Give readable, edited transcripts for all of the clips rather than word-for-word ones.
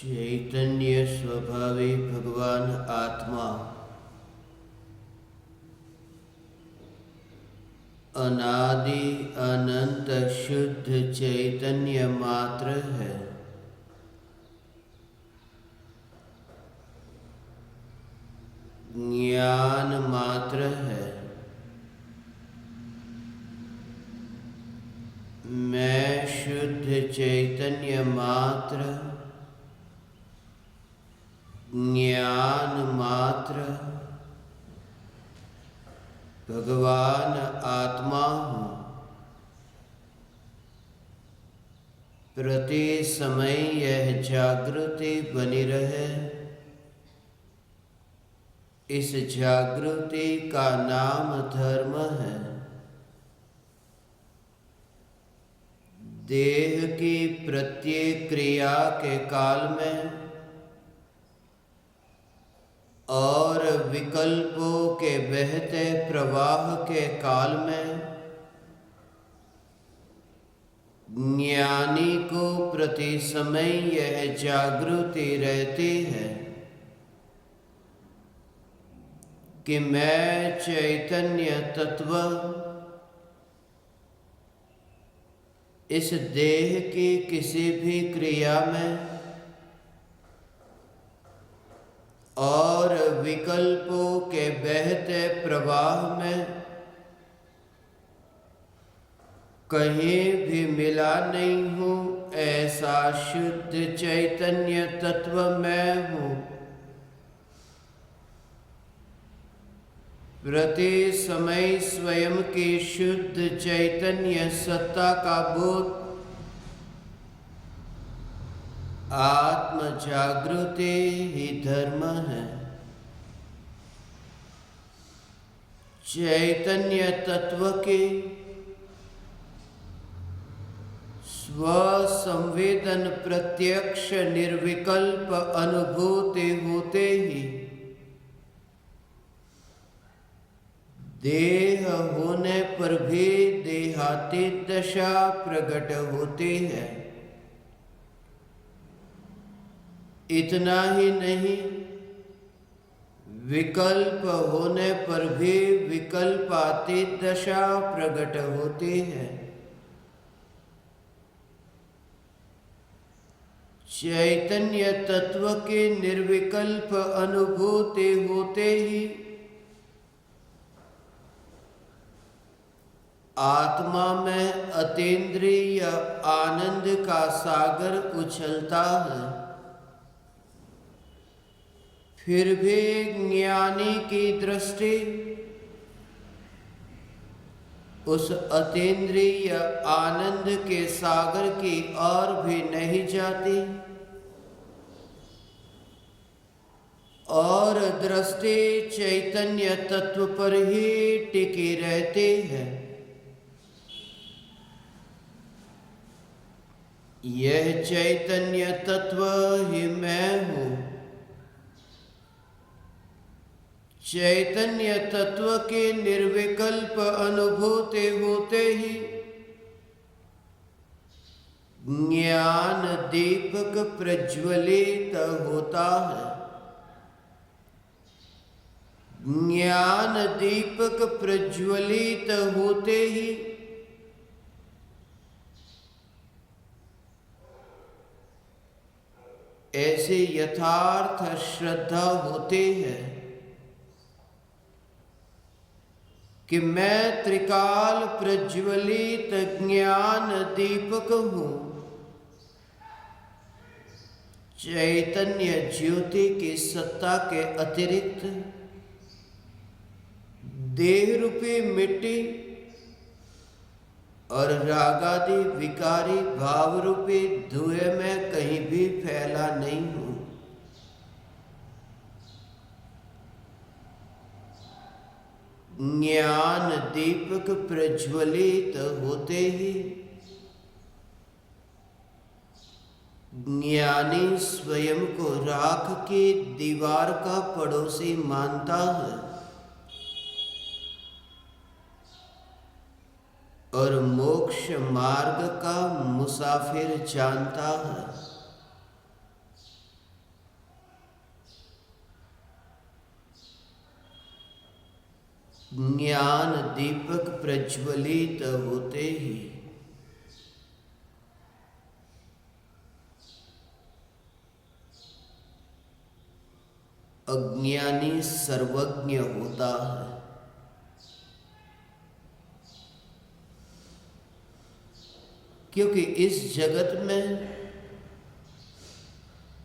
चैतन्य स्वभावी भगवान आत्मा अनादि अनंत शुद्ध चैतन्य मात्र है। ज्ञान मात्र है। मैं शुद्ध चैतन्य मात्र, ज्ञान मात्र, भगवान आत्मा हूँ। प्रति समय यह जागृति बनी रहे। इस जागृति का नाम धर्म है। देह की प्रत्येक क्रिया के काल में और विकल्पों के बहते प्रवाह के काल में ज्ञानी को प्रति समय यह जागृति रहती है कि मैं चैतन्य तत्व इस देह की किसी भी क्रिया में और विकल्पों के बहते प्रवाह में कहीं भी मिला नहीं हूँ। ऐसा शुद्ध चैतन्य तत्व मैं हूँ। प्रति समय स्वयं की शुद्ध चैतन्य सत्ता का बोध आत्म जागृति ही धर्म है। चैतन्य तत्व की स्व संवेदन प्रत्यक्ष निर्विकल्प अनुभूति होते ही देह होने पर भी देहातीत दशा प्रकट होती है। इतना ही नहीं, विकल्प होने पर भी विकल्पातीत दशा प्रकट होती है। चैतन्य तत्व की निर्विकल्प अनुभूति होते ही आत्मा में अतीन्द्रिय आनंद का सागर उछलता है। फिर भी ज्ञानी की दृष्टि उस अतीन्द्रिय आनंद के सागर की ओर भी नहीं जाती और दृष्टि चैतन्य तत्व पर ही टिकी रहती है। यह चैतन्य तत्व ही मैं हूँ। चैतन्य तत्व की निर्विकल्प अनुभूति होते ही ज्ञान दीपक प्रज्वलित होता है। ज्ञान दीपक प्रज्वलित होते ही ऐसे यथार्थ श्रद्धा होती है कि मैं त्रिकाल प्रज्वलित ज्ञान दीपक हूँ। चैतन्य ज्योति की सत्ता के अतिरिक्त देह रूपी मिट्टी और रागादि विकारी भाव रूपी धुएं में कहीं भी फैला नहीं हूँ। ज्ञान दीपक प्रज्वलित होते ही ज्ञानी स्वयं को राख की दीवार का पड़ोसी मानता है और मोक्ष मार्ग का मुसाफिर जानता है। ज्ञान दीपक प्रज्वलित होते ही अज्ञानी सर्वज्ञ होता है। क्योंकि इस जगत में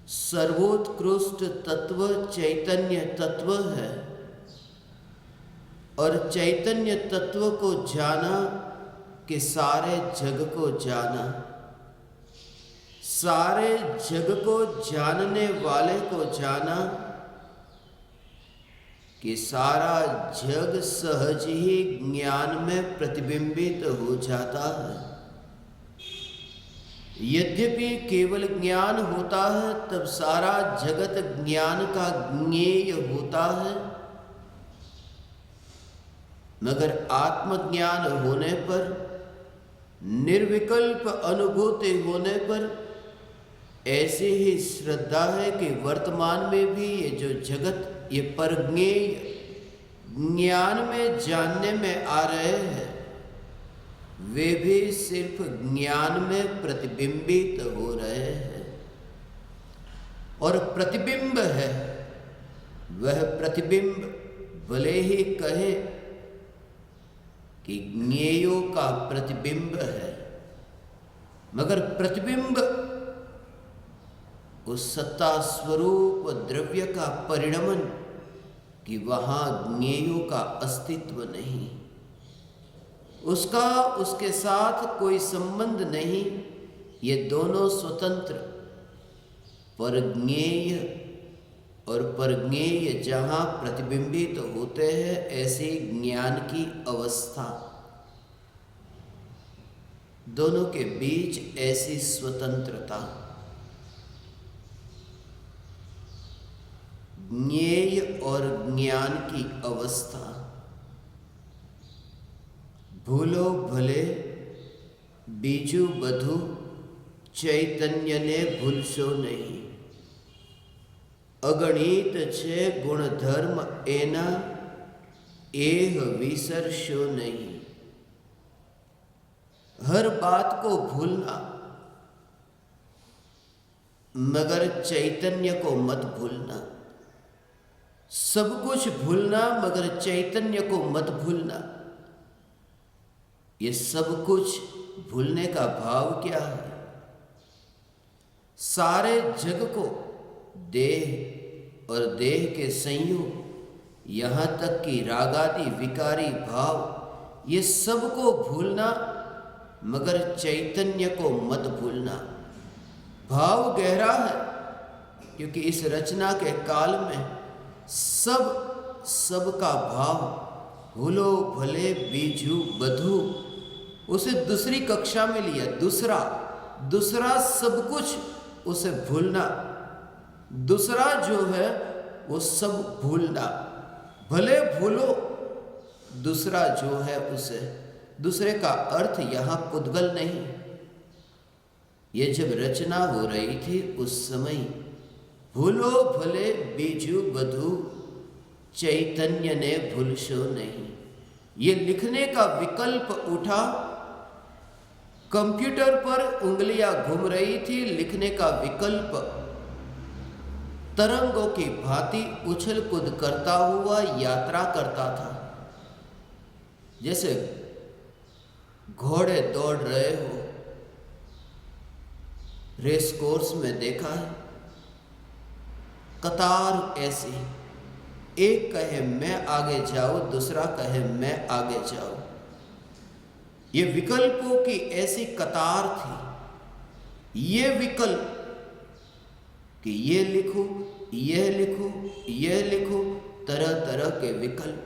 सर्वोत्कृष्ट तत्व चैतन्य तत्व है और चैतन्य तत्व को जाना कि सारे जग को जाना, सारे जग को जानने वाले को जाना कि सारा जग सहज ही ज्ञान में प्रतिबिंबित हो जाता है। यद्यपि केवल ज्ञान होता है तब सारा जगत ज्ञान का ज्ञेय होता है, मगर आत्मज्ञान होने पर, निर्विकल्प अनुभूति होने पर ऐसी ही श्रद्धा है कि वर्तमान में भी ये जो जगत ये परज्ञेय ज्ञान में जानने में आ रहे हैं वे भी सिर्फ ज्ञान में प्रतिबिंबित हो रहे हैं। और प्रतिबिंब है, वह प्रतिबिंब भले ही कहे कि ज्ञेयों का प्रतिबिंब है, मगर प्रतिबिंब उस सत्ता स्वरूप द्रव्य का परिणमन कि वहां ज्ञेयों का अस्तित्व नहीं, उसका उसके साथ कोई संबंध नहीं। ये दोनों स्वतंत्र, परज्ञेय और परज्ञेय जहां प्रतिबिंबित होते हैं ऐसे ज्ञान की अवस्था, दोनों के बीच ऐसी स्वतंत्रता, ज्ञेय और ज्ञान की अवस्था। भूलो भले बीजू बधु चैतन्य ने भूलशो नहीं, अगणित छे गुण धर्म एना एह विसरशो नहीं। हर बात को भूलना मगर चैतन्य को मत भूलना, सब कुछ भूलना मगर चैतन्य को मत भूलना। ये सब कुछ भूलने का भाव क्या है? सारे जग को देह और देह के संयोग, यहाँ तक कि रागादि विकारी भाव, ये सब को भूलना मगर चैतन्य को मत भूलना। भाव गहरा है क्योंकि इस रचना के काल में सब का भाव भूलो भले बीजू बधू, उसे दूसरी कक्षा में लिया। दूसरा सब कुछ उसे भूलना, दूसरा जो है वो सब भूलना। भले भूलो दूसरा जो है उसे, दूसरे का अर्थ यहाँ पुद्गल नहीं। ये जब रचना हो रही थी उस समय भूलो भले बीजू बधू चैतन्य ने भूलशो नहीं, ये लिखने का विकल्प उठा। कंप्यूटर पर उंगलियां घूम रही थी, लिखने का विकल्प तरंगों की भांति उछल कूद करता हुआ यात्रा करता था। जैसे घोड़े दौड़ रहे हो, रेस कोर्स में देखा है, कतार ऐसी, एक कहे मैं आगे जाऊं, दूसरा कहे मैं आगे जाऊं। ये विकल्पों की ऐसी कतार थी। ये विकल्प कि ये लिखो, यह लिखो, यह लिखो, तरह तरह के विकल्प।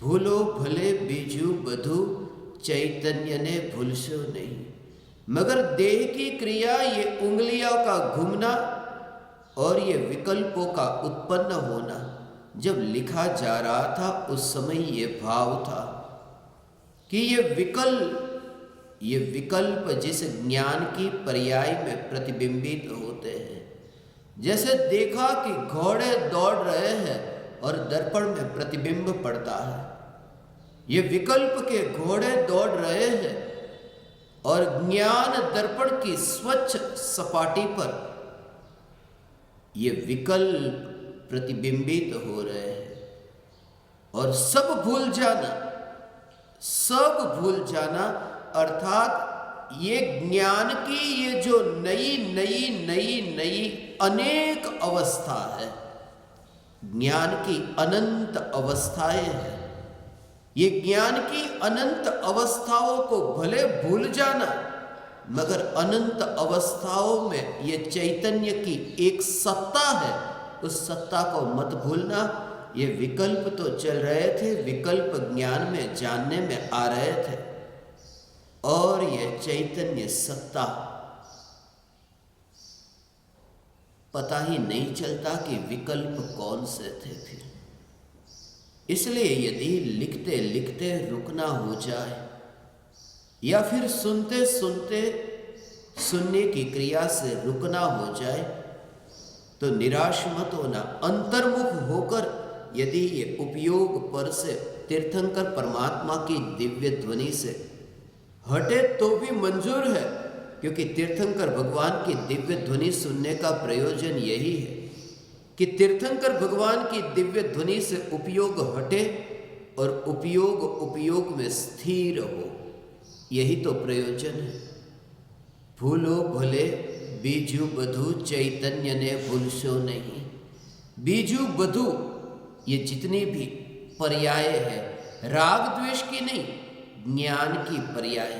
भूलो भले बीजू बधू चैतन्य ने भूलशो नहीं, मगर देह की क्रिया, ये उंगलियों का घूमना और ये विकल्पों का उत्पन्न होना, जब लिखा जा रहा था उस समय ये भाव था कि ये विकल्प जिस ज्ञान की पर्याय में प्रतिबिंबित होते हैं। जैसे देखा कि घोड़े दौड़ रहे हैं और दर्पण में प्रतिबिंब पड़ता है, ये विकल्प के घोड़े दौड़ रहे हैं और ज्ञान दर्पण की स्वच्छ सपाटी पर ये विकल्प प्रतिबिंबित हो रहे हैं। और सब भूल जाना अर्थात ये ज्ञान की ये जो नई अनेक अवस्था है, ज्ञान की अनंत अवस्थाएं हैं। ये ज्ञान की अनंत अवस्थाओं को भले भूल जाना, मगर अनंत अवस्थाओं में ये चैतन्य की एक सत्ता है, उस सत्ता को मत भूलना। ये विकल्प तो चल रहे थे, विकल्प ज्ञान में जानने में आ रहे थे, और ये चैतन्य सत्ता पता ही नहीं चलता कि विकल्प कौन से थे फिर। इसलिए यदि लिखते लिखते रुकना हो जाए या फिर सुनते सुनते सुनने की क्रिया से रुकना हो जाए तो निराश मत होना। अंतर्मुख होकर यदि ये उपयोग पर से तीर्थंकर परमात्मा की दिव्य ध्वनि से हटे तो भी मंजूर है, क्योंकि तीर्थंकर भगवान की दिव्य ध्वनि सुनने का प्रयोजन यही है कि तीर्थंकर भगवान की दिव्य ध्वनि से उपयोग हटे और उपयोग में स्थिर हो। यही तो प्रयोजन है। भूलो भले बीजू बधु चैतन्य ने भूलशो नहीं। बीजू बधु ये जितनी भी पर्याय है, राग द्वेष की नहीं, ज्ञान की पर्याय।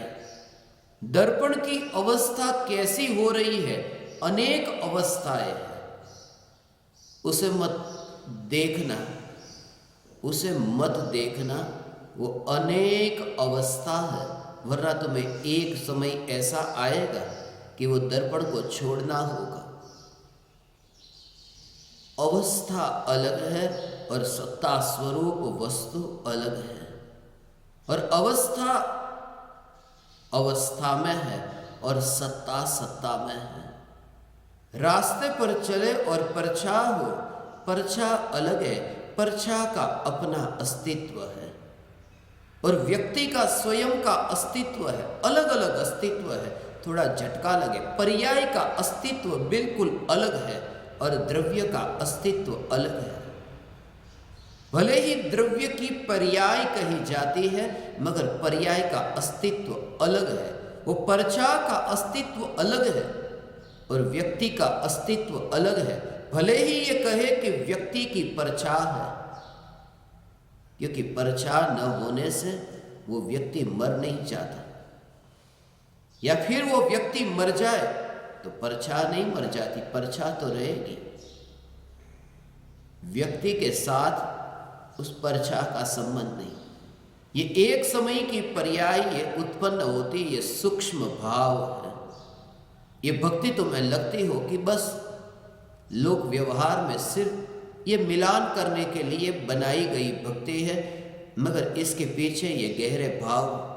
दर्पण की अवस्था कैसी हो रही है, अनेक अवस्थाएं हैं। उसे मत देखना, वो अनेक अवस्था है, वरना तुम्हें एक समय ऐसा आएगा कि वो दर्पण को छोड़ना होगा। अवस्था अलग है और सत्ता स्वरूप वस्तु अलग है, और अवस्था में है और सत्ता में है। रास्ते पर चले और परछाई हो, परछाई अलग है, परछाई का अपना अस्तित्व है, और व्यक्ति का स्वयं का अस्तित्व है, अलग अलग अस्तित्व है। थोड़ा झटका लगे, पर्याय का अस्तित्व बिल्कुल अलग है और द्रव्य का अस्तित्व अलग है। भले ही द्रव्य की पर्याय कही जाती है, मगर पर्याय का अस्तित्व अलग है। वो परछाई का अस्तित्व अलग है और व्यक्ति का अस्तित्व अलग है। भले ही ये कहे कि व्यक्ति की परछाई है, क्योंकि परछाई न होने से वो व्यक्ति मर नहीं जाता, या फिर वो व्यक्ति मर जाए तो परछाई नहीं मर जाती, परछाई तो रहेगी। व्यक्ति के साथ उस परछाई का संबंध नहीं। ये एक समय की पर्याय ये उत्पन्न होती, ये सूक्ष्म भाव है। ये भक्ति तुम्हें लगती हो कि बस लोक व्यवहार में सिर्फ ये मिलान करने के लिए बनाई गई भक्ति है, मगर इसके पीछे ये गहरे भाव।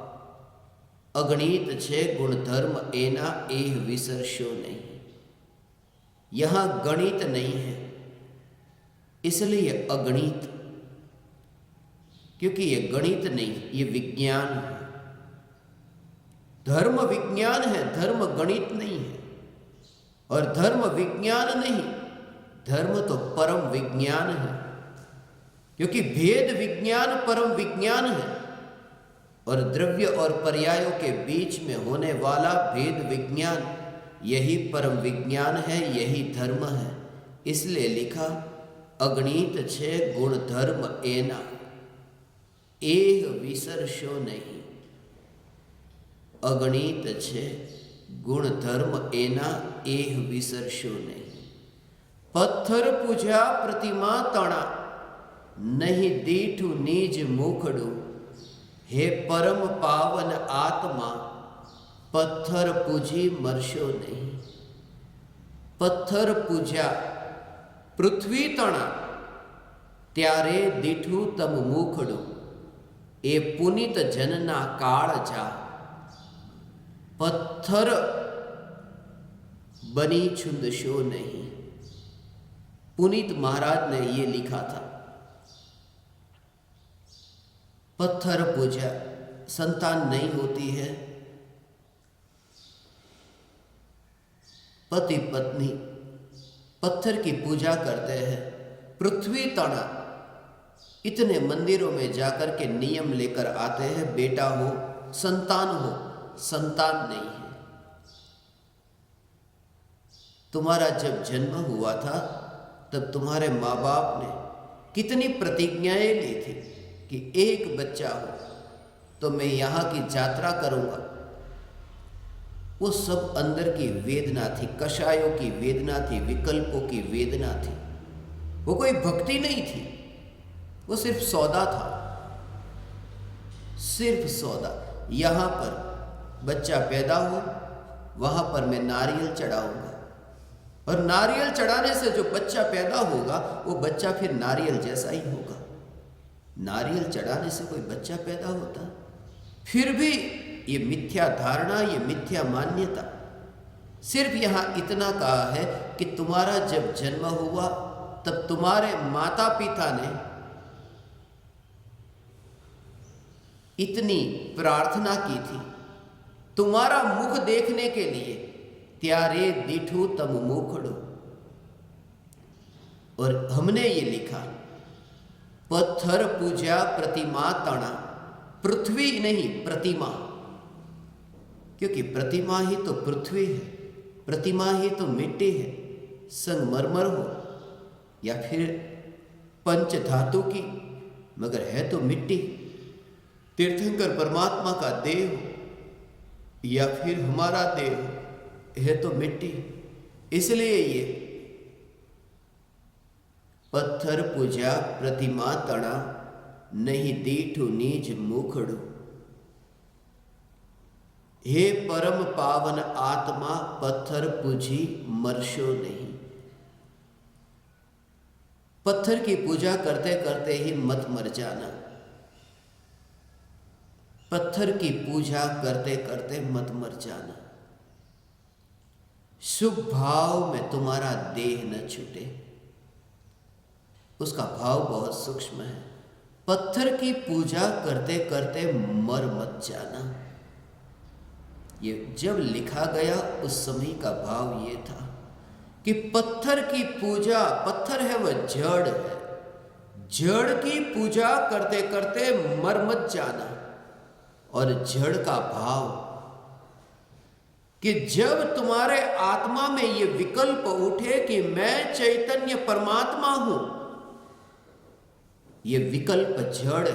अगणित छे गुण धर्म एना एह विसर्शो नहीं। यहां गणित नहीं है, इसलिए अगणित, क्योंकि ये गणित नहीं, ये विज्ञान है। धर्म विज्ञान है, धर्म गणित नहीं है। और धर्म विज्ञान नहीं, धर्म तो परम विज्ञान है, क्योंकि भेद विज्ञान परम विज्ञान है, और द्रव्य और पर्यायों के बीच में होने वाला भेद विज्ञान यही परम विज्ञान है, यही धर्म है। इसलिए लिखा अगणित छे गुण धर्म एना एह विसर्शो नहीं। अगणित छे गुण धर्म एना एह विसर्शो नहीं। पत्थर पूजा प्रतिमा तणा नहीं दीठु निज मुखड़ू। हे परम पावन आत्मा पत्थर पूजी मरशो नहीं। पत्थर पूजा पृथ्वी तणा त्यारे दीठू तम मुखड़ू। ए पुनित जनना काल जा। पत्थर बनी छुंदशो नहीं। पुनीत महाराज ने ये लिखा था। पत्थर पूजा, संतान नहीं होती है, पति पत्नी पत्थर की पूजा करते हैं, पृथ्वी तना इतने मंदिरों में जाकर के नियम लेकर आते हैं, बेटा हो, संतान नहीं है। तुम्हारा जब जन्म हुआ था तब तुम्हारे माँ बाप ने कितनी प्रतिज्ञाएं ली थी कि एक बच्चा हो तो मैं यहाँ की यात्रा करूँगा। वो सब अंदर की वेदना थी, कषायों की वेदना थी, विकल्पों की वेदना थी। वो कोई भक्ति नहीं थी, वो सिर्फ सौदा था, सिर्फ सौदा। यहाँ पर बच्चा पैदा हो, वहाँ पर मैं नारियल चढ़ाऊंगा, और नारियल चढ़ाने से जो बच्चा पैदा होगा वो बच्चा फिर नारियल जैसा ही होगा। नारियल चढ़ाने से कोई बच्चा पैदा होता? फिर भी ये मिथ्या धारणा, ये मिथ्या मान्यता। सिर्फ यहाँ इतना कहा है कि तुम्हारा जब जन्म हुआ तब तुम्हारे माता पिता ने इतनी प्रार्थना की थी तुम्हारा मुख देखने के लिए, त्यारे दिठू तम मुखड़ो। और हमने ये लिखा, पत्थर पूजा प्रतिमा तणा, पृथ्वी नहीं प्रतिमा, क्योंकि प्रतिमा ही तो पृथ्वी है, प्रतिमा ही तो मिट्टी है, संगमरमर हो या फिर पंच धातु की, मगर है तो मिट्टी। तीर्थंकर परमात्मा का देह हो या फिर हमारा देह हो, है तो मिट्टी। इसलिए ये पत्थर पूजा प्रतिमा तणा, नहीं दीठु नीज मुखड़ू। हे परम पावन आत्मा, पत्थर पूजी मरशो नहीं। पत्थर की पूजा करते करते ही मत मर जाना। पत्थर की पूजा करते करते मत मर जाना। शुभ भाव में तुम्हारा देह न छूटे, उसका भाव बहुत सूक्ष्म है। पत्थर की पूजा करते करते मर मत जाना। ये जब लिखा गया उस समय का भाव ये था कि पत्थर की पूजा, पत्थर है वह जड़ है, जड़ की पूजा करते करते मर मत जाना। और जड़ का भाव कि जब तुम्हारे आत्मा में ये विकल्प उठे कि मैं चैतन्य परमात्मा हूं, ये विकल्प जड़ है।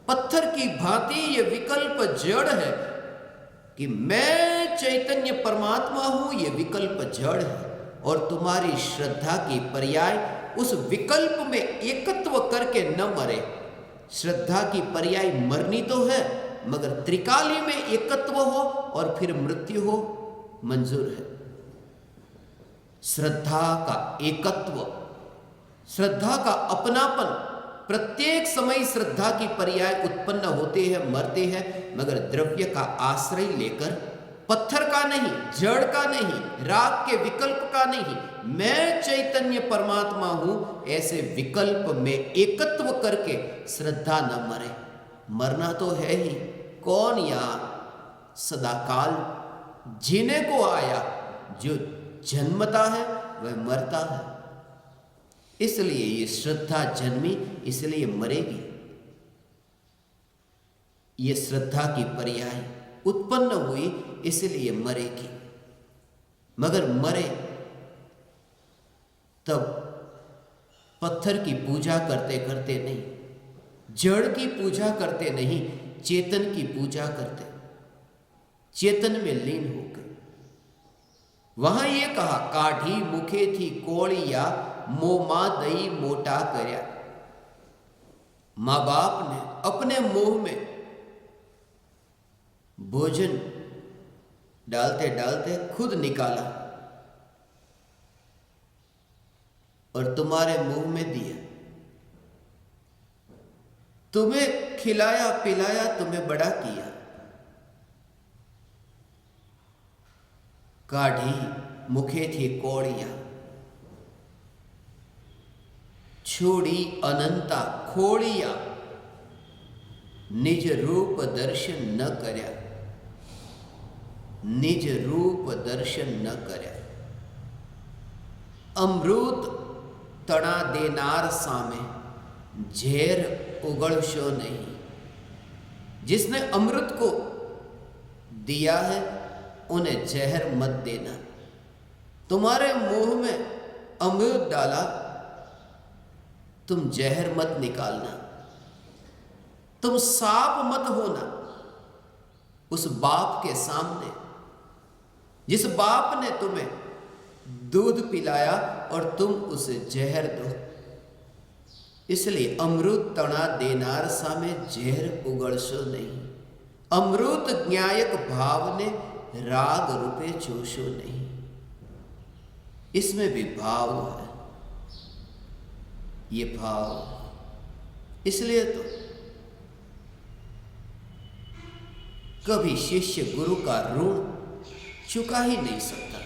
पत्थर की भांति ये विकल्प जड़ है कि मैं चैतन्य परमात्मा हूं, ये विकल्प जड़ है। और तुम्हारी श्रद्धा की पर्याय उस विकल्प में एकत्व करके न मरे। श्रद्धा की पर्याय मरनी तो है, मगर त्रिकाली में एकत्व हो और फिर मृत्यु हो, मंजूर है। श्रद्धा का एकत्व, श्रद्धा का अपनापन, प्रत्येक समय श्रद्धा की पर्याय उत्पन्न होते हैं, मरते हैं, मगर द्रव्य का आश्रय लेकर, पत्थर का नहीं, जड़ का नहीं, राग के विकल्प का नहीं, मैं चैतन्य परमात्मा हूं, ऐसे विकल्प में एकत्व करके श्रद्धा न मरे। मरना तो है ही, कौन यहाँ सदाकाल जीने को आया? जो जन्मता है वह मरता है। इसलिए ये श्रद्धा जन्मी, इसलिए मरेगी। ये श्रद्धा की पर्याय उत्पन्न हुई, इसलिए मरेगी। मगर मरे तब पत्थर की पूजा करते करते नहीं, जड़ की पूजा करते नहीं, चेतन की पूजा करते, चेतन में लीन होकर। वहां ये कहा, काढ़ी मुखे थी कोड़िया, मोमा दई मोटा करया। मां बाप ने अपने मुंह में भोजन डालते डालते खुद निकाला और तुम्हारे मुंह में दिया। तुम्हें खिलाया पिलाया, तुम्हें बड़ा किया। काढ़ी मुखे थी कोड़िया, छोड़ी अनंता खोड़िया। निज रूप दर्शन न कर्या, निज रूप दर्शन न कर्या। अमृत तना देनार सामे झेर उगलशो नहीं। जिसने अमृत को दिया है उन्हें जहर मत देना। तुम्हारे मुंह में अमृत डाला, तुम जहर मत निकालना। तुम सांप मत होना उस बाप के सामने जिस बाप ने तुम्हें दूध पिलाया और तुम उसे जहर दो। इसलिए अमृत तना देनार सामे जहर उगड़सो नहीं। अमृत न्यायक भाव ने राग रूपे जोशो नहीं। इसमें भी भाव है, ये भाव। इसलिए तो कभी शिष्य गुरु का ऋण चुका ही नहीं सकता,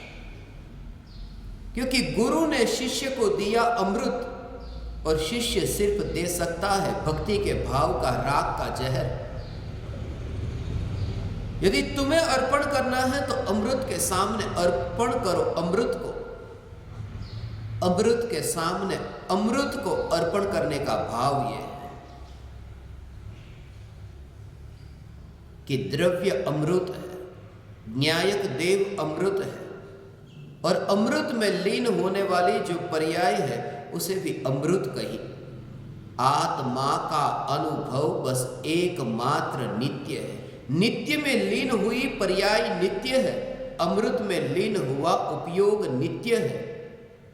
क्योंकि गुरु ने शिष्य को दिया अमृत और शिष्य सिर्फ दे सकता है भक्ति के भाव का राग का जहर। यदि तुम्हें अर्पण करना है तो अमृत के सामने अर्पण करो अमृत को। अमृत के सामने अमृत को अर्पण करने का भाव यह है कि द्रव्य अमृत है, न्यायक देव अमृत है, और अमृत में लीन होने वाली जो पर्याय है उसे भी अमृत कही। आत्मा का अनुभव बस एकमात्र नित्य है। नित्य में लीन हुई पर्याय नित्य है, अमृत में लीन हुआ उपयोग नित्य है।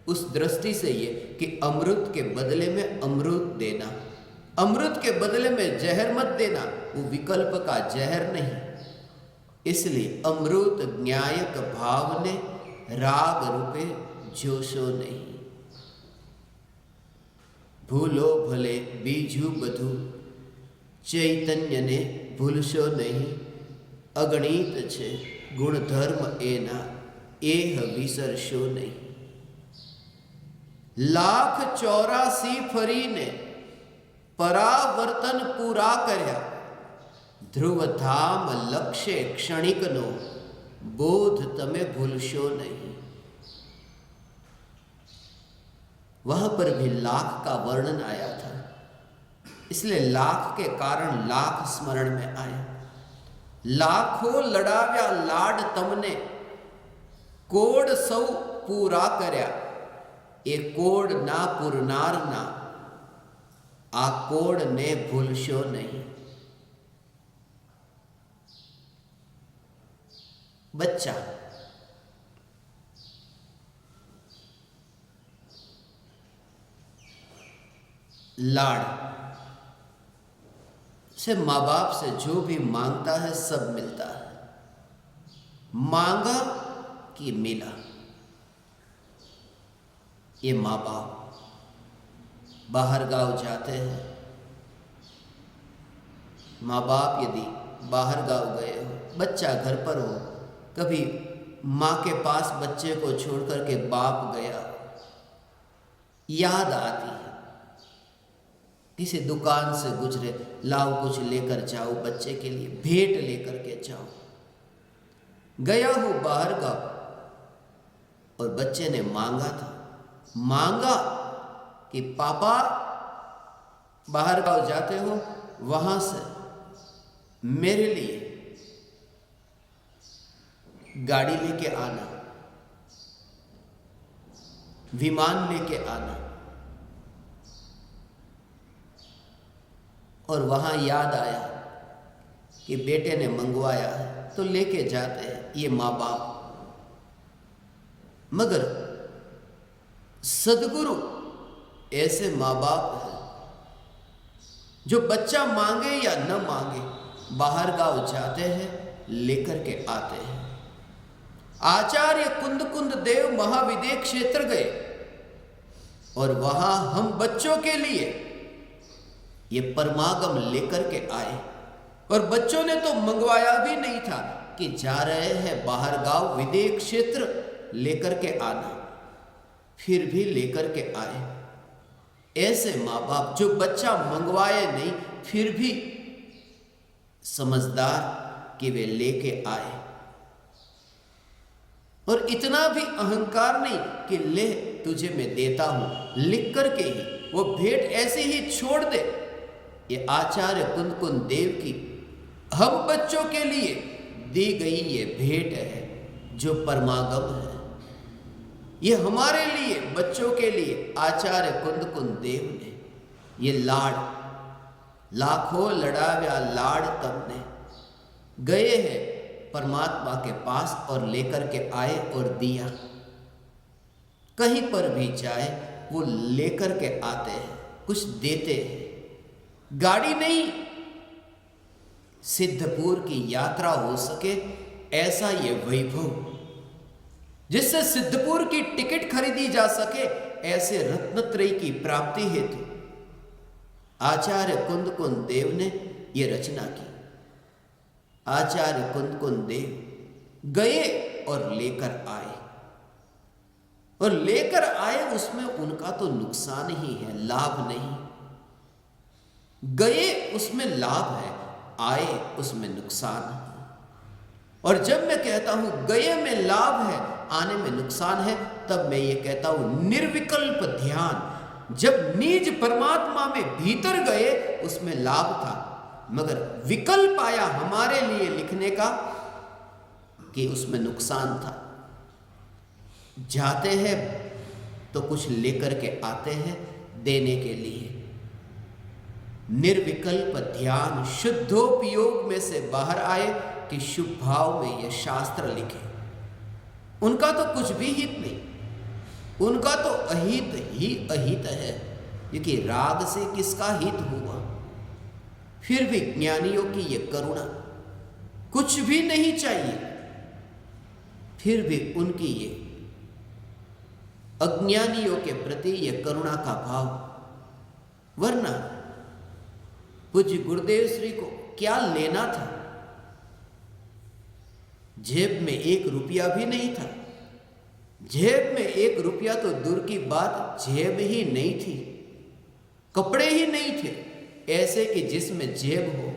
उस दृष्टि से ये कि अमृत के बदले में अमृत देना, अमृत के बदले में जहर मत देना, वो विकल्प का जहर नहीं। इसलिए अमृत न्यायक भाव ने राग रूपे जोशो नहीं। भूलो भले बीजू बधु चैतन्य ने भूलशो नहीं। अगणित छे गुण धर्म एना एह विसरशो नहीं। 1,84 फरी ने परावर्तन पूरा कर्या। ध्रुव धाम लक्ष्य क्षणिक नो बोध तमे भूलशो नहीं। वहां पर भी लाख का वर्णन आया था, इसलिए लाख के कारण लाख स्मरण में आया। लाखों लड़ाव्या लाड तमने कोड सौ पूरा कर्या। ए कोड ना पुरनार ना आ कोड ने भूलशो नहीं। बच्चा लाड़ से माँ बाप से जो भी मांगता है सब मिलता है। मांगा कि मिला, ये माँ बाप बाहर गांव जाते हैं। माँ बाप यदि बाहर गांव गए हो, बच्चा घर पर हो, कभी माँ के पास बच्चे को छोड़कर के बाप गया, याद आती है। किसी दुकान से गुजरे, लाओ कुछ लेकर जाओ बच्चे के लिए, भेंट लेकर के जाओ। गया हो बाहर गांव और बच्चे ने मांगा था, मांगा कि पापा बाहर गांव जाते हो, वहां से मेरे लिए गाड़ी लेके आना, विमान लेके आना। और वहां याद आया कि बेटे ने मंगवाया है तो लेके जाते हैं ये माँ बाप। मगर सदगुरु ऐसे माँ बाप हैं जो बच्चा मांगे या न मांगे बाहर गांव जाते हैं, लेकर के आते हैं। आचार्य कुंद कुंद देव महाविद्य क्षेत्र गए और वहां हम बच्चों के लिए ये परमागम लेकर के आए। और बच्चों ने तो मंगवाया भी नहीं था कि जा रहे हैं बाहर गांव विदेश क्षेत्र, लेकर के आना, फिर भी लेकर के आए। ऐसे माँ बाप जो बच्चा मंगवाए नहीं फिर भी समझदार कि वे लेके आए, और इतना भी अहंकार नहीं कि ले तुझे मैं देता हूं, लिख करके ही वो भेंट ऐसे ही छोड़ दे। ये आचार्य कुंदकुंद देव की हम बच्चों के लिए दी गई ये भेंट है जो परमागम है। ये हमारे लिए, बच्चों के लिए आचार्य कुंदकुंद देव ने ये लाड़, लाखों लड़ाव्या लाड़ तमने, गए हैं परमात्मा के पास और लेकर के आए और दिया। कहीं पर भी जाए वो लेकर के आते हैं, कुछ देते हैं। गाड़ी नहीं, सिद्धपुर की यात्रा हो सके ऐसा ये वैभव, जिससे सिद्धपुर की टिकट खरीदी जा सके, ऐसे रत्नत्रयी की प्राप्ति हेतु आचार्य कुंदकुंद देव ने ये रचना की। आचार्य कुंदकुंद देव गए और लेकर आए, और लेकर आए उसमें उनका तो नुकसान ही है, लाभ नहीं। गए उसमें लाभ है, आए उसमें नुकसान है। और जब मैं कहता हूं गए में लाभ है, आने में नुकसान है, तब मैं ये कहता हूं निर्विकल्प ध्यान। जब निज परमात्मा में भीतर गए उसमें लाभ था, मगर विकल्प आया हमारे लिए लिखने का कि उसमें नुकसान था। जाते हैं तो कुछ लेकर के आते हैं देने के लिए। निर्विकल्प ध्यान शुद्धोपयोग में से बाहर आए कि शुभ भाव में यह शास्त्र लिखे। उनका तो कुछ भी हित नहीं, उनका तो अहित ही अहित है, क्योंकि राग से किसका हित हुआ। फिर भी ज्ञानियों की ये करुणा, कुछ भी नहीं चाहिए, फिर भी उनकी ये अज्ञानियों के प्रति ये करुणा का भाव। वरना पूज्य गुरुदेव श्री को क्या लेना था? जेब में 1 रुपया भी नहीं था। जेब में 1 रुपया तो दूर की बात, जेब ही नहीं थी, कपड़े ही नहीं थे ऐसे कि जिसमें जेब हो,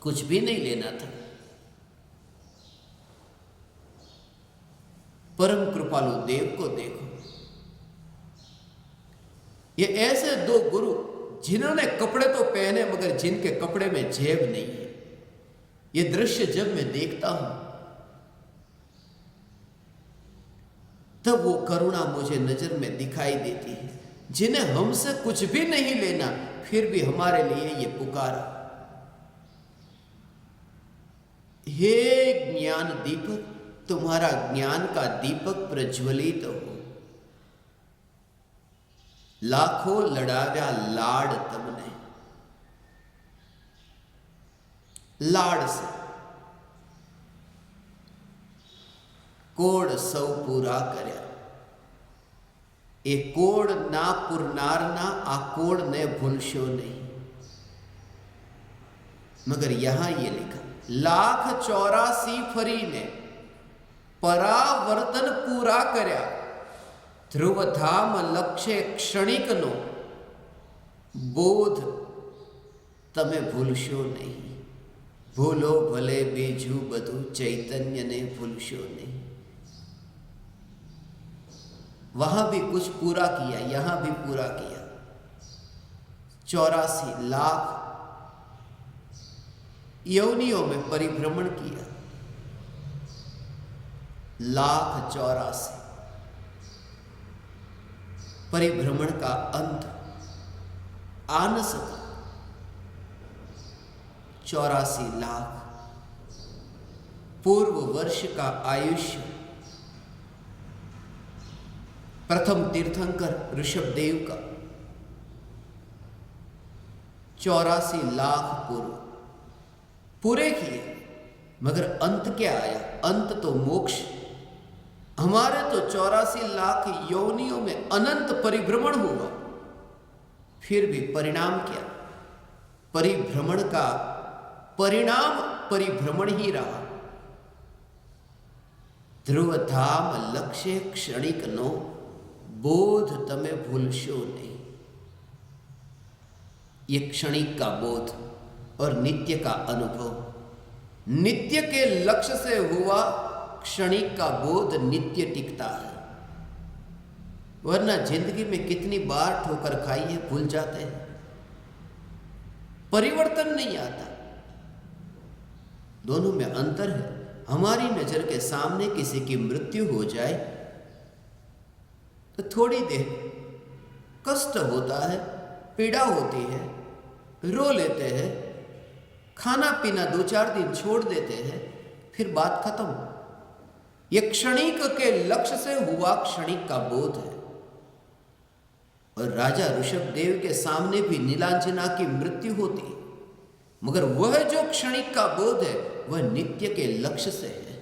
कुछ भी नहीं लेना था। परम कृपालु देव को देखो, ये ऐसे 2 गुरु जिन्होंने कपड़े तो पहने मगर जिनके कपड़े में जेब नहीं है। ये दृश्य जब मैं देखता हूं तब वो करुणा मुझे नजर में दिखाई देती है, जिन्हें हमसे कुछ भी नहीं लेना, फिर भी हमारे लिए ये पुकारा, हे ज्ञान दीपक, तुम्हारा ज्ञान का दीपक प्रज्वलित हो। लाखों लड़ाव्या लाड़ तमने, लाड़ से कोड सौ पूरा कर्या। ए कोड ना पुरनारना आ कोड ने भूलशो नहीं। मगर यहां ये लिखा, 1,84 फरी ने परावर्तन पूरा कर्या। ध्रुवधाम लक्ष्य क्षणिक नो बोध तमे भूलशो नहीं। भूलो भले बीजू बधु चैतन्य ने भूलशो नहीं। वहां भी कुछ पूरा किया, यहां भी पूरा किया। 84 लाख योनियों में परिभ्रमण किया। 1,84,000 परिभ्रमण का अंत आ न सका। 84 लाख पूर्व वर्ष का आयुष्य प्रथम तीर्थंकर ऋषभदेव का 84 लाख पूर्व पूरे किए, मगर अंत क्या आया? अंत तो मोक्ष। हमारे तो 84 लाख योनियों में अनंत परिभ्रमण हुआ, फिर भी परिणाम क्या? परिभ्रमण का परिणाम परिभ्रमण ही रहा। ध्रुवधाम लक्ष्य क्षणिक नो बोध तमे भूलशो नहीं। ये क्षणिक का बोध, और नित्य का अनुभव। नित्य के लक्ष्य से हुआ क्षणिक का बोध नित्य टिकता है, वरना जिंदगी में कितनी बार ठोकर खाई है, भूल जाते हैं, परिवर्तन नहीं आता। दोनों में अंतर है। हमारी नजर के सामने किसी की मृत्यु हो जाए तो थोड़ी देर कष्ट होता है, पीड़ा होती है, रो लेते हैं, खाना पीना 2-4 दिन छोड़ देते हैं, फिर बात खत्म। यह क्षणिक के लक्ष्य से हुआ क्षणिक का बोध है। और राजा ऋषभदेव के सामने भी नीलांजना की मृत्यु होती है, मगर वह जो क्षणिक का बोध है वह नित्य के लक्ष्य से है।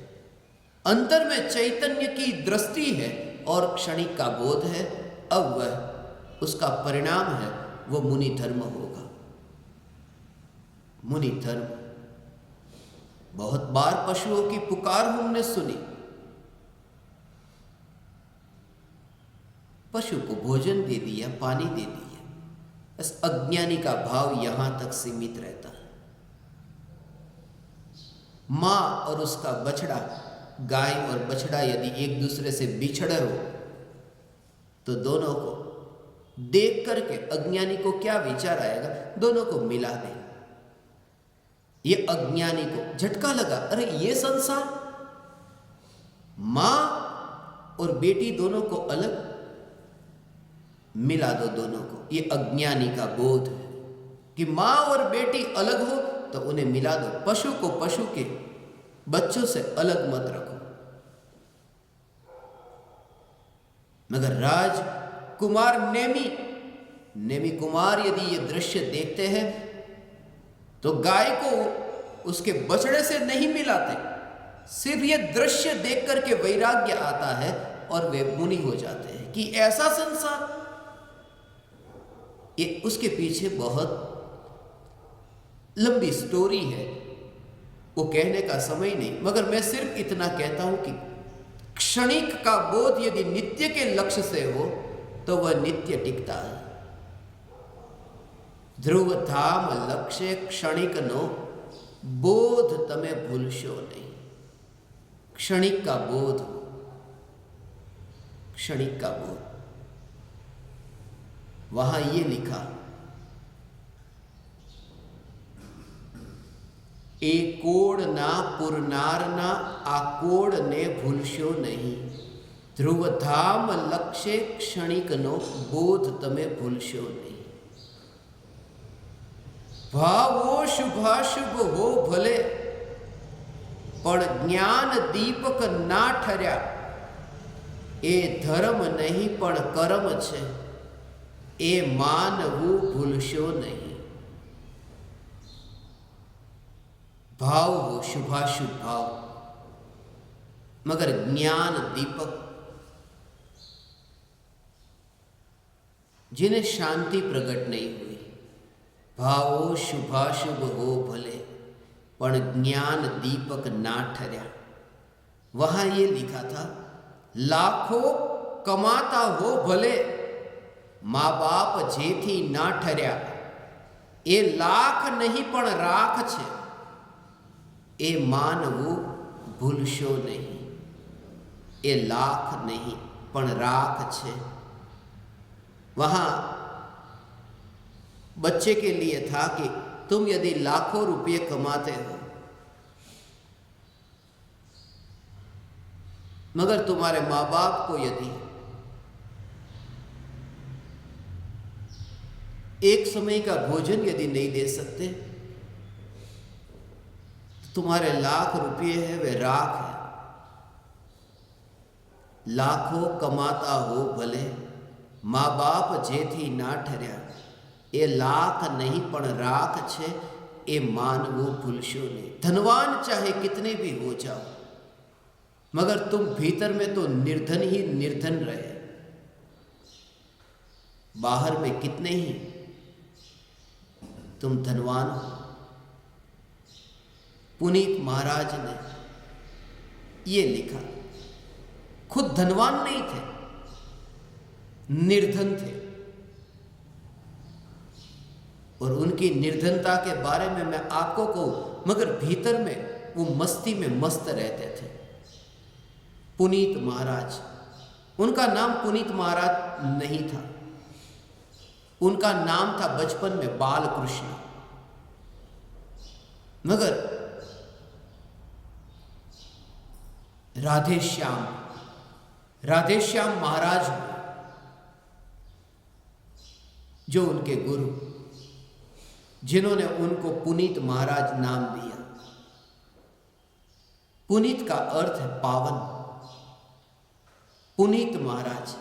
अंतर में चैतन्य की दृष्टि है और क्षणिक का बोध है। अब वह उसका परिणाम है, वह मुनि धर्म होगा। मुनि धर्म। बहुत बार पशुओं की पुकार हमने सुनी, पशु को भोजन दे दिया, पानी दे दिया, बस अज्ञानी का भाव यहां तक सीमित रहता है। मां और उसका बछड़ा, गाय और बछड़ा यदि एक दूसरे से बिछड़े हो तो दोनों को देख करके अज्ञानी को क्या विचार आएगा? दोनों को मिला दे। ये अज्ञानी को झटका लगा, अरे ये संसार, मां और बेटी दोनों को अलग, मिला दो दोनों को। ये अज्ञानी का बोध है कि मां और बेटी अलग हो तो उन्हें मिला दो। पशु को पशु के बच्चों से अलग मत रखो। मगर राजकुमार नेमी कुमार यदि ये दृश्य देखते हैं तो गाय को उसके बछड़े से नहीं मिलाते, सिर्फ ये दृश्य देख करके वैराग्य आता है और वे मुनि हो जाते हैं कि ऐसा संसार। ये उसके पीछे बहुत लंबी स्टोरी है, वो कहने का समय नहीं, मगर मैं सिर्फ इतना कहता हूं कि क्षणिक का बोध यदि नित्य के लक्ष्य से हो तो वह नित्य टिकता है। ध्रुव धाम लक्ष्य क्षणिक नो, बोध तमे भूलशो नहीं। क्षणिक का बोध, क्षणिक का बोध। वहां ये लिखा, एकोड़ ना पुरनार ना आकोड़ ने भूलशो नहीं। ध्रुव धाम लक्ष्य क्षणिक नो, बोध तमे भूलशो नहीं। भावो शुभाशुभ हो भले, पण ज्ञान दीपक ना ठर्या। ए धर्म नहीं पण कर्म छे, ए मानवू भूलशो नहीं। भाव हो शुभाशुभ भाव, मगर ज्ञान दीपक, जिन्हें शांति प्रकट नहीं हुई। भावो शुभाशुभ हो भले, पण ज्ञान दीपक ना ठर्या। वहां ये लिखा था, लाखों कमाता हो भले, माँ बाप जेथी ना ठर्या। ए लाख नहीं पण राख छे, ए मानवू भूलशो नहीं। ए लाख नहीं पण राख छे। वहां बच्चे के लिए था कि तुम यदि लाखों रुपये कमाते हो मगर तुम्हारे माँ बाप को यदि एक समय का भोजन यदि नहीं दे सकते, तुम्हारे लाख रुपये है वे राख है। लाखों कमाता हो भले, माँ बाप जेथी ना ठर्या। ए लाख नहीं पण राख छे, ए मानवो भूलशो नहीं। धनवान चाहे कितने भी हो जाओ, मगर तुम भीतर में तो निर्धन ही निर्धन रहे। बाहर में कितने ही तुम धनवान हो। पुनीत महाराज ने ये लिखा, खुद धनवान नहीं थे, निर्धन थे, और उनकी निर्धनता के बारे में मैं आपको कहूं, मगर भीतर में वो मस्ती में मस्त रहते थे। पुनीत महाराज, उनका नाम पुनीत महाराज नहीं था, उनका नाम था बचपन में बाल कृष्ण। मगर राधेश्याम महाराज जो उनके गुरु, जिन्होंने उनको पुनीत महाराज नाम दिया। पुनीत का अर्थ है पावन। पुनीत महाराज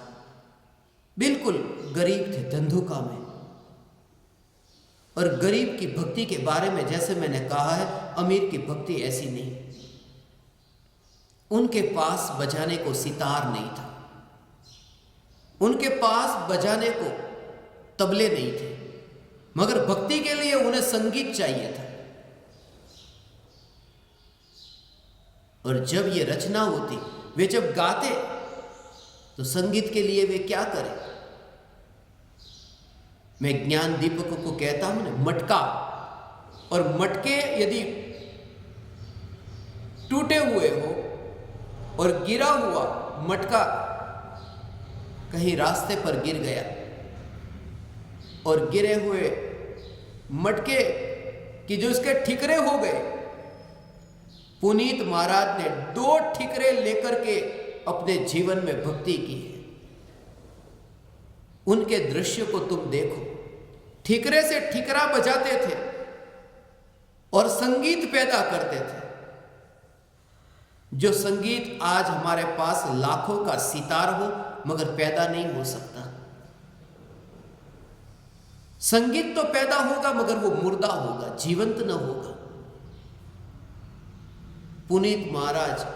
बिल्कुल गरीब थे, धंधुका में। और गरीब की भक्ति के बारे में जैसे मैंने कहा है, अमीर की भक्ति ऐसी नहीं। उनके पास बजाने को सितार नहीं था, उनके पास बजाने को तबले नहीं थे, मगर भक्ति के लिए उन्हें संगीत चाहिए था। और जब ये रचना होती, वे जब गाते, तो संगीत के लिए वे क्या करें? मैं ज्ञान दीपक को कहता हूं ना, मटका, और मटके यदि टूटे हुए हो और गिरा हुआ मटका कहीं रास्ते पर गिर गया, और गिरे हुए मटके की जो इसके ठिकरे हो गए, पुनीत महाराज ने 2 ठिकरे लेकर के अपने जीवन में भक्ति की है। उनके दृश्य को तुम देखो, ठिकरे से ठिकरा बजाते थे और संगीत पैदा करते थे। जो संगीत आज हमारे पास लाखों का सितार हो मगर पैदा नहीं हो सकता। संगीत तो पैदा होगा मगर वो मुर्दा होगा, जीवंत न होगा। पुनीत महाराज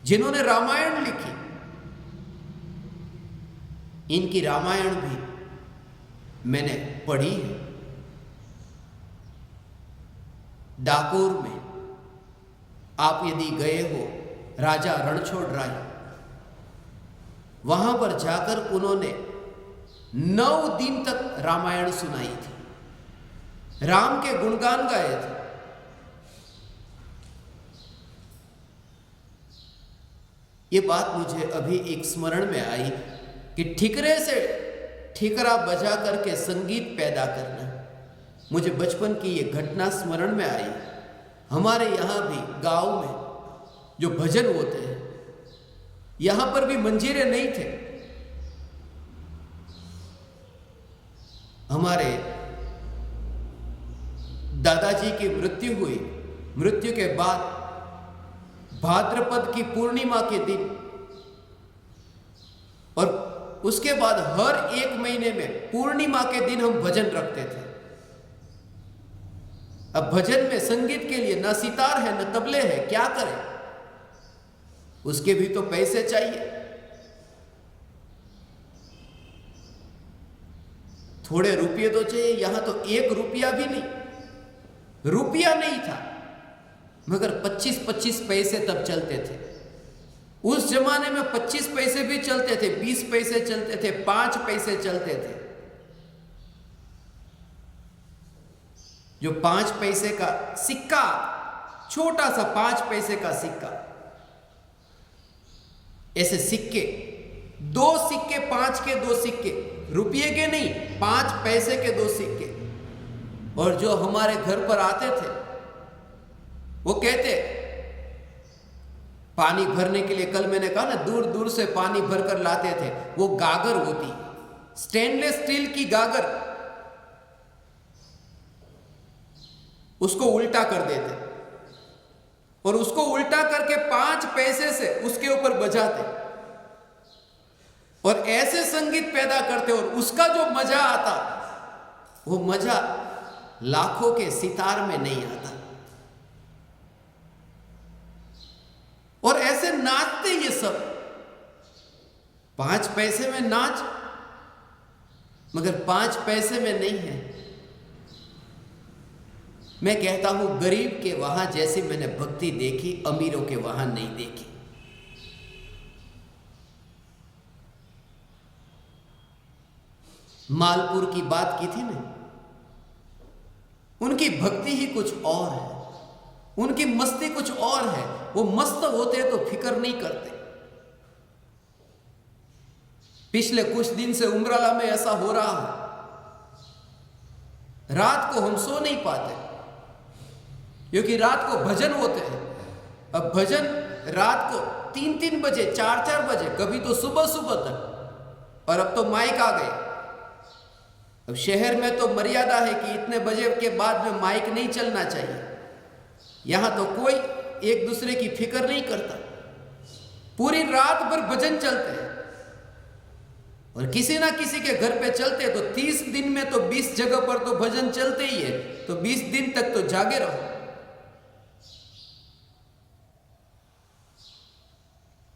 जिन्होंने रामायण लिखी, इनकी रामायण भी मैंने पढ़ी है। डाकोर में आप यदि गए हो, राजा रणछोड़राय, वहां पर जाकर उन्होंने 9 दिन तक रामायण सुनाई थी, राम के गुणगान गाए थे। ये बात मुझे अभी एक स्मरण में आई कि ठिकरे से ठिकरा बजा करके संगीत पैदा करना। मुझे बचपन की ये घटना स्मरण में आई। हमारे यहाँ भी गांव में जो भजन होते हैं, यहां पर भी मंजीरे नहीं थे। हमारे दादाजी की मृत्यु हुई, मृत्यु के बाद भाद्रपद की पूर्णिमा के दिन, और उसके बाद हर 1 महीने में पूर्णिमा के दिन हम भजन रखते थे। अब भजन में संगीत के लिए न सितार है न तबले है, क्या करें? उसके भी तो पैसे चाहिए। थोड़े रुपये तो चाहिए। यहां तो 1 रुपया भी नहीं, रुपया नहीं था, मगर 25-25 पैसे तब चलते थे। उस जमाने में 25 पैसे भी चलते थे, 20 पैसे चलते थे, 5 पैसे चलते थे। जो 5 पैसे का सिक्का, छोटा सा 5 पैसे का सिक्का, ऐसे सिक्के, 2 सिक्के, 5 के 2 सिक्के, रुपये के नहीं, 5 पैसे के 2 सिक्के। और जो हमारे घर पर आते थे, वो कहते, पानी भरने के लिए, कल मैंने कहा ना, दूर दूर से पानी भरकर लाते थे। वो गागर होती, स्टेनलेस स्टील की गागर, उसको उल्टा कर देते और उसको उल्टा करके 5 पैसे से उसके ऊपर बजाते और ऐसे संगीत पैदा करते, और उसका जो मजा आता, वो मजा लाखों के सितार में नहीं आता। और ऐसे नाचते ये सब, 5 पैसे में नाच, मगर 5 पैसे में नहीं है। मैं कहता हूं, गरीब के वहां जैसी मैंने भक्ति देखी, अमीरों के वहां नहीं देखी। मालपुर की बात की थी ना, उनकी भक्ति ही कुछ और है, उनकी मस्ती कुछ और है। वो मस्त होते तो फिक्र नहीं करते। पिछले कुछ दिन से उमराला में ऐसा हो रहा है, रात को हम सो नहीं पाते क्योंकि रात को भजन होते हैं। अब भजन रात को 3-3 बजे, 4-4 बजे, कभी तो सुबह सुबह तक। और अब तो माइक आ गए। अब शहर में तो मर्यादा है कि इतने बजे के बाद में माइक नहीं चलना चाहिए। यहां तो कोई एक दूसरे की फिक्र नहीं करता, पूरी रात भर भजन चलते हैं। और किसी ना किसी के घर पे चलते तो 30 दिन में तो 20 जगह पर तो भजन चलते ही है, तो 20 दिन तक तो जागे रहो।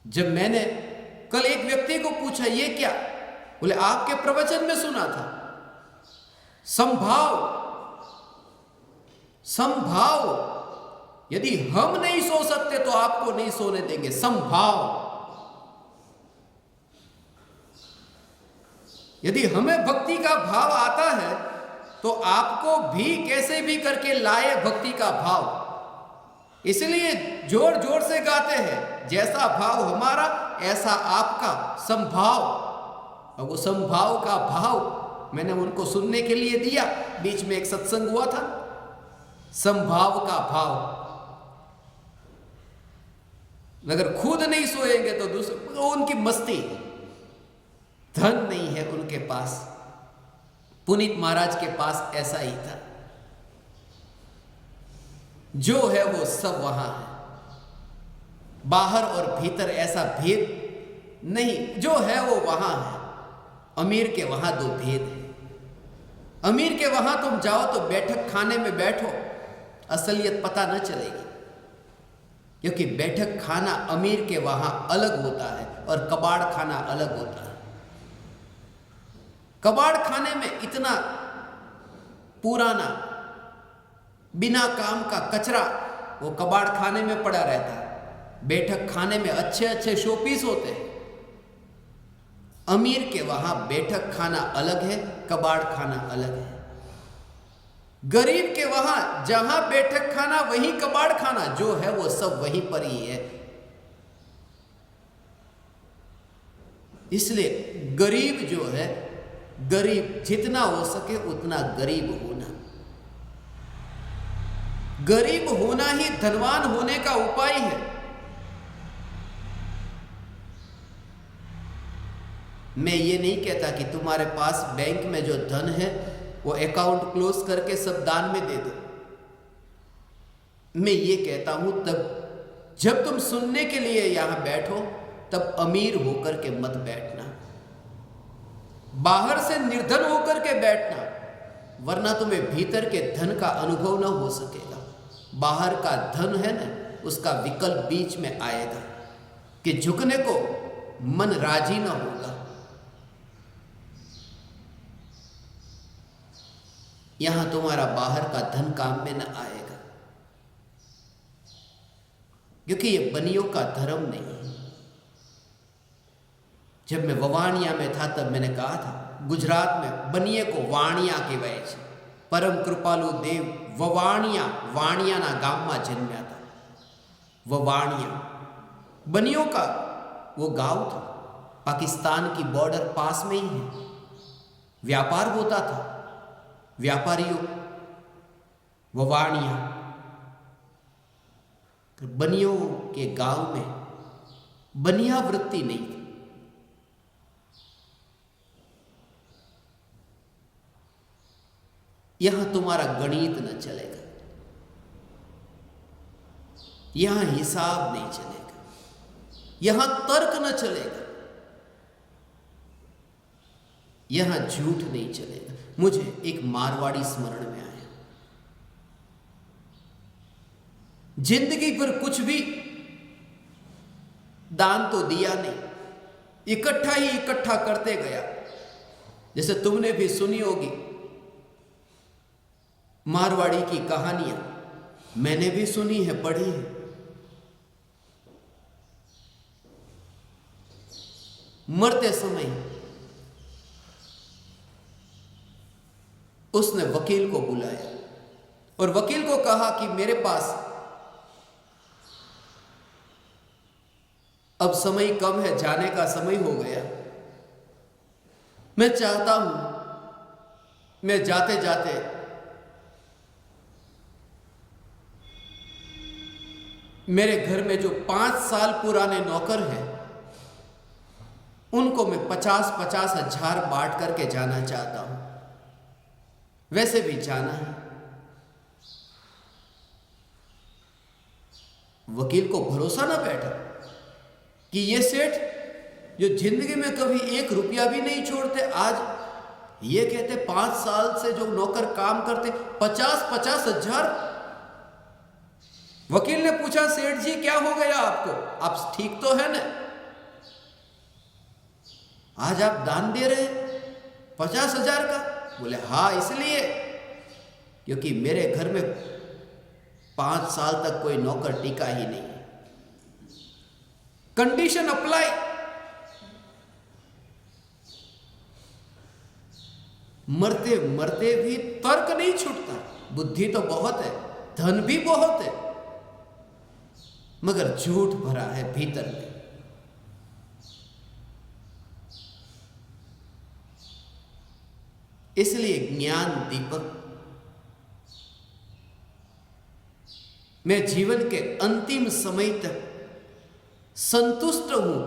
जब मैंने कल एक व्यक्ति को पूछा ये क्या, बोले आपके प्रवचन में सुना था संभाव। संभाव, यदि हम नहीं सो सकते तो आपको नहीं सोने देंगे। संभाव, यदि हमें भक्ति का भाव आता है तो आपको भी कैसे भी करके लाए भक्ति का भाव। इसलिए जोर जोर से गाते हैं, जैसा भाव हमारा ऐसा आपका। संभाव, और वो संभाव का भाव मैंने उनको सुनने के लिए दिया। बीच में एक सत्संग हुआ था, संभाव का भाव। अगर खुद नहीं सोएंगे तो दूसरे, उनकी मस्ती, धन नहीं है उनके पास। पुनीत महाराज के पास ऐसा ही था, जो है वो सब वहां है, बाहर और भीतर ऐसा भेद नहीं, जो है वो वहां है। अमीर के वहां दो भेद है। अमीर के वहां तुम जाओ तो बैठक खाने में बैठो, असलियत पता न चलेगी, क्योंकि बैठक खाना अमीर के वहां अलग होता है और कबाड़ खाना अलग होता है। कबाड़ खाने में इतना पुराना बिना काम का कचरा वो कबाड़ खाने में पड़ा रहता है। बैठक खाने में अच्छे अच्छे शोपीस होते हैं। अमीर के वहां बैठक खाना अलग है, कबाड़ खाना अलग है। गरीब के वहां जहां बैठक खाना वहीं कबाड़ खाना, जो है वो सब वहीं पर ही है। इसलिए गरीब जो है, गरीब जितना हो सके उतना गरीब होना। गरीब होना ही धनवान होने का उपाय है। मैं ये नहीं कहता कि तुम्हारे पास बैंक में जो धन है वो अकाउंट क्लोज करके सब दान में दे दो। मैं ये कहता हूं तब जब तुम सुनने के लिए यहां बैठो तब अमीर होकर के मत बैठना, बाहर से निर्धन होकर के बैठना, वरना तुम्हें भीतर के धन का अनुभव ना हो सकेगा। बाहर का धन है ना, उसका विकल्प बीच में आएगा कि झुकने को मन राजी ना होगा। यहां तुम्हारा बाहर का धन काम में न आएगा, क्योंकि ये बनियों का धर्म नहीं है। जब मैं ववाणिया में था तब मैंने कहा था, गुजरात में बनिए को वाणिया कહેવાય છે। परम कृपालु देव ववाणिया, वाणियाना गाम में जन्म्या था। ववाणिया बनियों का वो गांव था, पाकिस्तान की बॉर्डर पास में ही है। व्यापार होता था, व्यापारियों ववाणिया। बनियों के गांव में बनिया वृत्ति नहीं थी। यहां तुम्हारा गणित न चलेगा, यहां हिसाब नहीं चलेगा, यहां तर्क न चलेगा, यहां झूठ नहीं चलेगा। मुझे एक मारवाड़ी स्मरण में आया। जिंदगी पर कुछ भी दान तो दिया नहीं, इकट्ठा ही इकट्ठा करते गया। जैसे तुमने भी सुनी होगी मारवाड़ी की कहानियां, मैंने भी सुनी है, पढ़ी है। मरते समय उसने वकील को बुलाया और वकील को कहा कि मेरे पास अब समय कम है, जाने का समय हो गया। मैं चाहता हूं मैं जाते जाते मेरे घर में जो 5 साल पुराने नौकर हैं उनको मैं 50-50 हजार बांट करके जाना चाहता हूं। वैसे भी जाना है। वकील को भरोसा ना बैठा कि ये सेठ जो जिंदगी में कभी 1 रुपया भी नहीं छोड़ते, आज ये कहते 5 साल से जो नौकर काम करते 50-50 हजार। वकील ने पूछा, सेठ जी क्या हो गया आपको, आप ठीक तो है ना? आज आप दान दे रहे 50 हजार का? बोले हाँ, इसलिए क्योंकि मेरे घर में 5 साल तक कोई नौकर टिका ही नहीं। Condition apply. मरते मरते भी तर्क नहीं छूटता। बुद्धि तो बहुत है, धन भी बहुत है, मगर झूठ भरा है भीतर में। इसलिए ज्ञान दीपक मैं जीवन के अंतिम समय तक संतुष्ट हूं,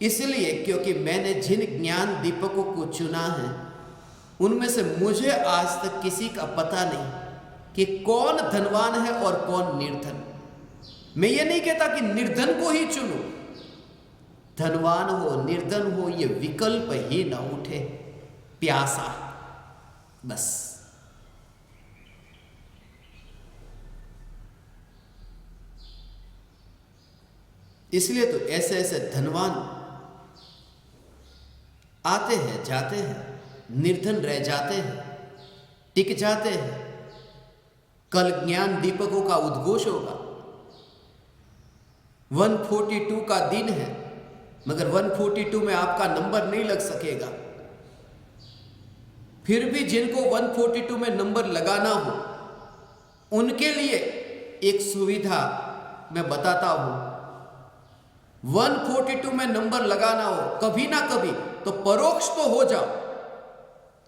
इसलिए क्योंकि मैंने जिन ज्ञान दीपकों को चुना है उनमें से मुझे आज तक किसी का पता नहीं कि कौन धनवान है और कौन निर्धन। मैं ये नहीं कहता कि निर्धन को ही चुनो, धनवान हो निर्धन हो ये विकल्प ही ना उठे। प्यासा बस। इसलिए तो ऐसे ऐसे धनवान आते हैं जाते हैं, निर्धन रह जाते हैं, टिक जाते हैं। कल ज्ञान दीपकों का उद्घोष होगा। 142 का दिन है, मगर 142 में आपका नंबर नहीं लग सकेगा। फिर भी जिनको 142 में नंबर लगाना हो उनके लिए एक सुविधा मैं बताता हूं। 142 में नंबर लगाना हो कभी ना कभी तो परोक्ष तो हो जाओ,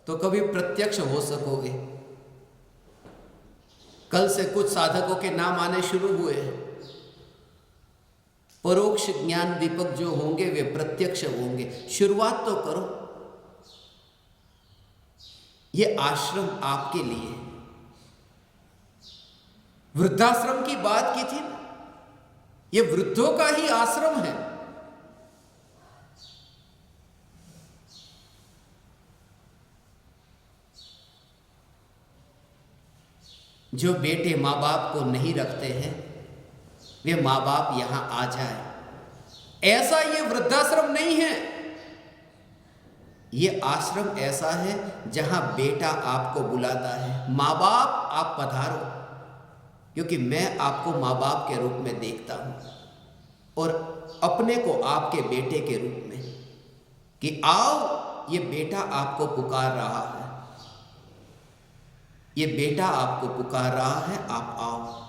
तो कभी प्रत्यक्ष हो सकोगे। कल से कुछ साधकों के नाम आने शुरू हुए हैं। परोक्ष ज्ञान दीपक जो होंगे वे प्रत्यक्ष होंगे। शुरुआत तो करो। ये आश्रम आपके लिए। वृद्धाश्रम की बात की थी, ये वृद्धों का ही आश्रम है। जो बेटे माँ बाप को नहीं रखते हैं वे माँ बाप यहां आ जाए, ऐसा ये वृद्धाश्रम नहीं है। ये आश्रम ऐसा है जहां बेटा आपको बुलाता है, माँ बाप आप पधारो, क्योंकि मैं आपको माँ बाप के रूप में देखता हूं और अपने को आपके बेटे के रूप में, कि आओ, ये बेटा आपको पुकार रहा है, ये बेटा आपको पुकार रहा है, आप आओ।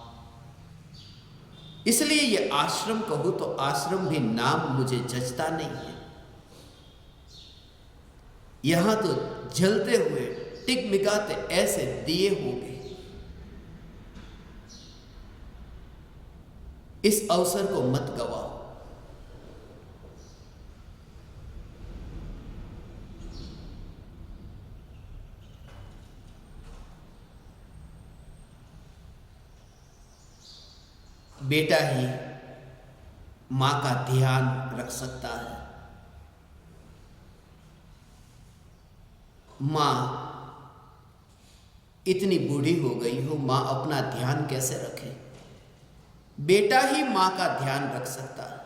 इसलिए ये आश्रम कहूं तो आश्रम भी नाम मुझे जचता नहीं है। यहां तो जलते हुए टिकमिकाते ऐसे दिए होंगे। इस अवसर को मत गवाओ। बेटा ही मां का ध्यान रख सकता है। मां इतनी बूढ़ी हो गई हो, मां अपना ध्यान कैसे रखे? बेटा ही मां का ध्यान रख सकता है।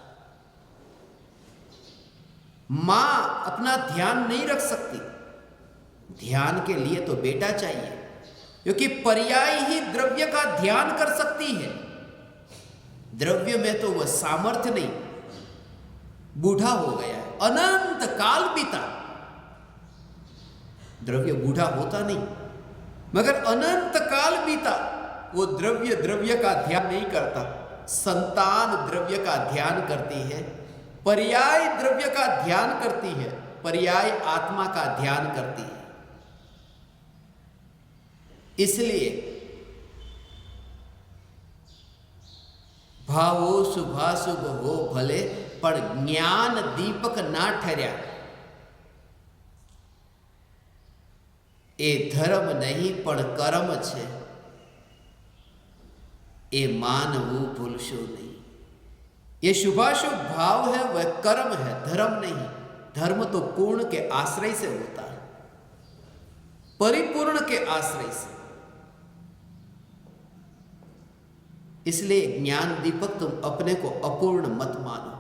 मां अपना ध्यान नहीं रख सकती। ध्यान के लिए तो बेटा चाहिए, क्योंकि पर्याय ही द्रव्य का ध्यान कर सकती है। द्रव्य में तो वह सामर्थ्य नहीं, बूढ़ा हो गया है, अनंत काल बीता, द्रव्य बूढ़ा होता नहीं। मगर अनंत काल बीता, वो द्रव्य द्रव्य का ध्यान नहीं करता, संतान द्रव्य का ध्यान करती है, पर्याय द्रव्य का ध्यान करती है, पर्याय आत्मा का ध्यान करती है। इसलिए भावो शुभाशुभ हो भले, पर ज्ञान दीपक ना ठहरा। ए धर्म नहीं पण कर्म छे, ए मानवू भूलशो नहीं। ये शुभाशुभ भाव है, वह कर्म है, धर्म नहीं। धर्म तो पूर्ण के आश्रय से होता है, परिपूर्ण के आश्रय से। इसलिए ज्ञान दीपक तुम अपने को अपूर्ण मत मानो।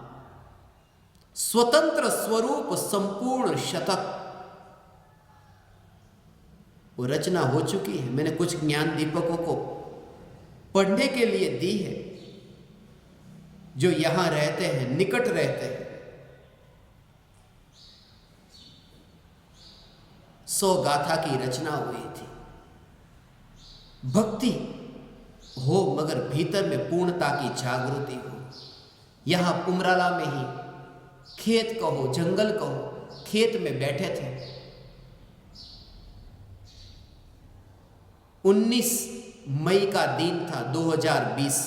स्वतंत्र स्वरूप संपूर्ण शतक वो रचना हो चुकी है। मैंने कुछ ज्ञान दीपकों को पढ़ने के लिए दी है, जो यहां रहते हैं, निकट रहते हैं। 100 गाथा की रचना हुई थी। भक्ति हो मगर भीतर में पूर्णता की जागृति हो। यहां पुमराला में ही खेत कहो, जंगल कहो, खेत में बैठे थे। 19 मई का दिन था 2020,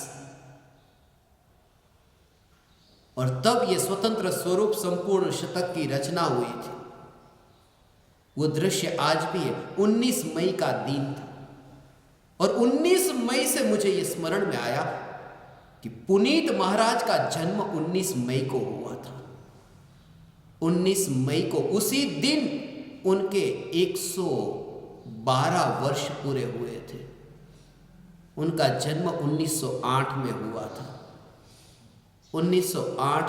और तब ये स्वतंत्र स्वरूप संपूर्ण शतक की रचना हुई थी। वो दृश्य आज भी है। 19 मई का दिन था, और 19 मई से मुझे ये स्मरण में आया कि पुनीत महाराज का जन्म 19 मई को हुआ था। 19 मई को, उसी दिन उनके 112 वर्ष पूरे हुए थे। उनका जन्म 1908 में हुआ था। 1908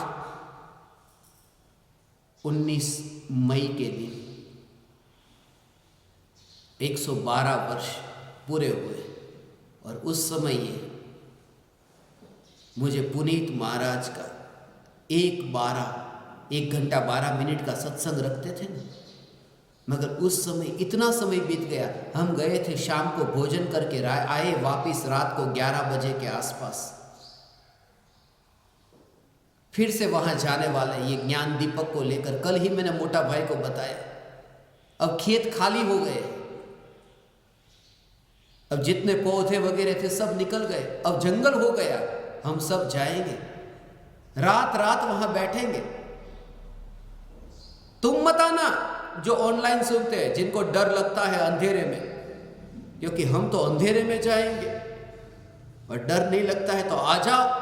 19 मई के दिन 112 वर्ष पूरे हुए। और उस समय ये मुझे पुनीत महाराज का 1 घंटा 12 मिनट का सत्संग रखते थे ना, मगर उस समय इतना समय बीत गया। हम गए थे शाम को भोजन करके, आए वापिस रात को 11 बजे के आसपास। फिर से वहां जाने वाले ये ज्ञान दीपक को लेकर। कल ही मैंने मोटा भाई को बताया, अब खेत खाली हो गए, अब जितने पौधे वगैरह थे सब निकल गए, अब जंगल हो गया। हम सब जाएंगे, रात रात वहां बैठेंगे। तुम मत आना जो ऑनलाइन सुनते हैं, जिनको डर लगता है अंधेरे में, क्योंकि हम तो अंधेरे में जाएंगे। और डर नहीं लगता है तो आ जाओ।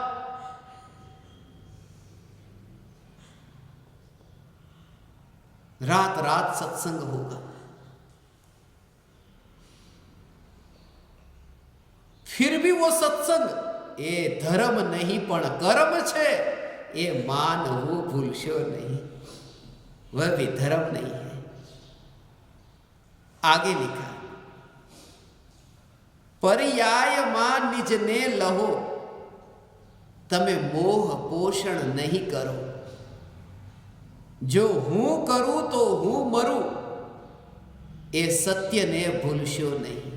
रात रात सत्संग होगा। फिर भी वो सत्संग, ए धर्म नहीं पण कर्म छे, ए मानवू भूलशो नहीं, वह भी धर्म नहीं है। आगे लिखा, पर्याय मां निज ने लहो, तमे मोह पोषण नहीं करो। जो हूं करूं तो हूं मरूं, ए सत्य ने भूलशो नहीं।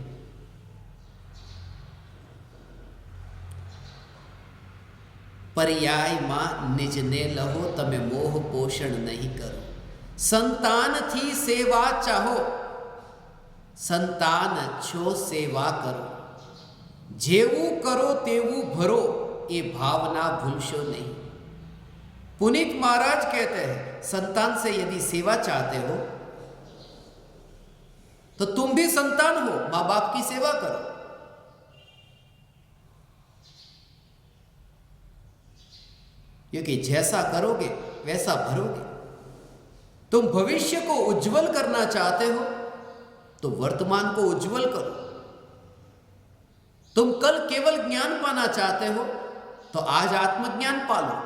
पर्याय मां निज ने लहो, तमे मोह पोषण नहीं करो। संतान थी सेवा चाहो, संतान छो सेवा करो। जेवू करो तेवू भरो, ये भावना भूलशो नहीं। पुनीत महाराज कहते हैं, संतान से यदि सेवा चाहते हो तो तुम भी संतान हो, मां बाप की सेवा करो। क्योंकि जैसा करोगे वैसा भरोगे। तुम भविष्य को उज्जवल करना चाहते हो तो वर्तमान को उज्जवल करो। तुम कल केवल ज्ञान पाना चाहते हो तो आज आत्मज्ञान पालो।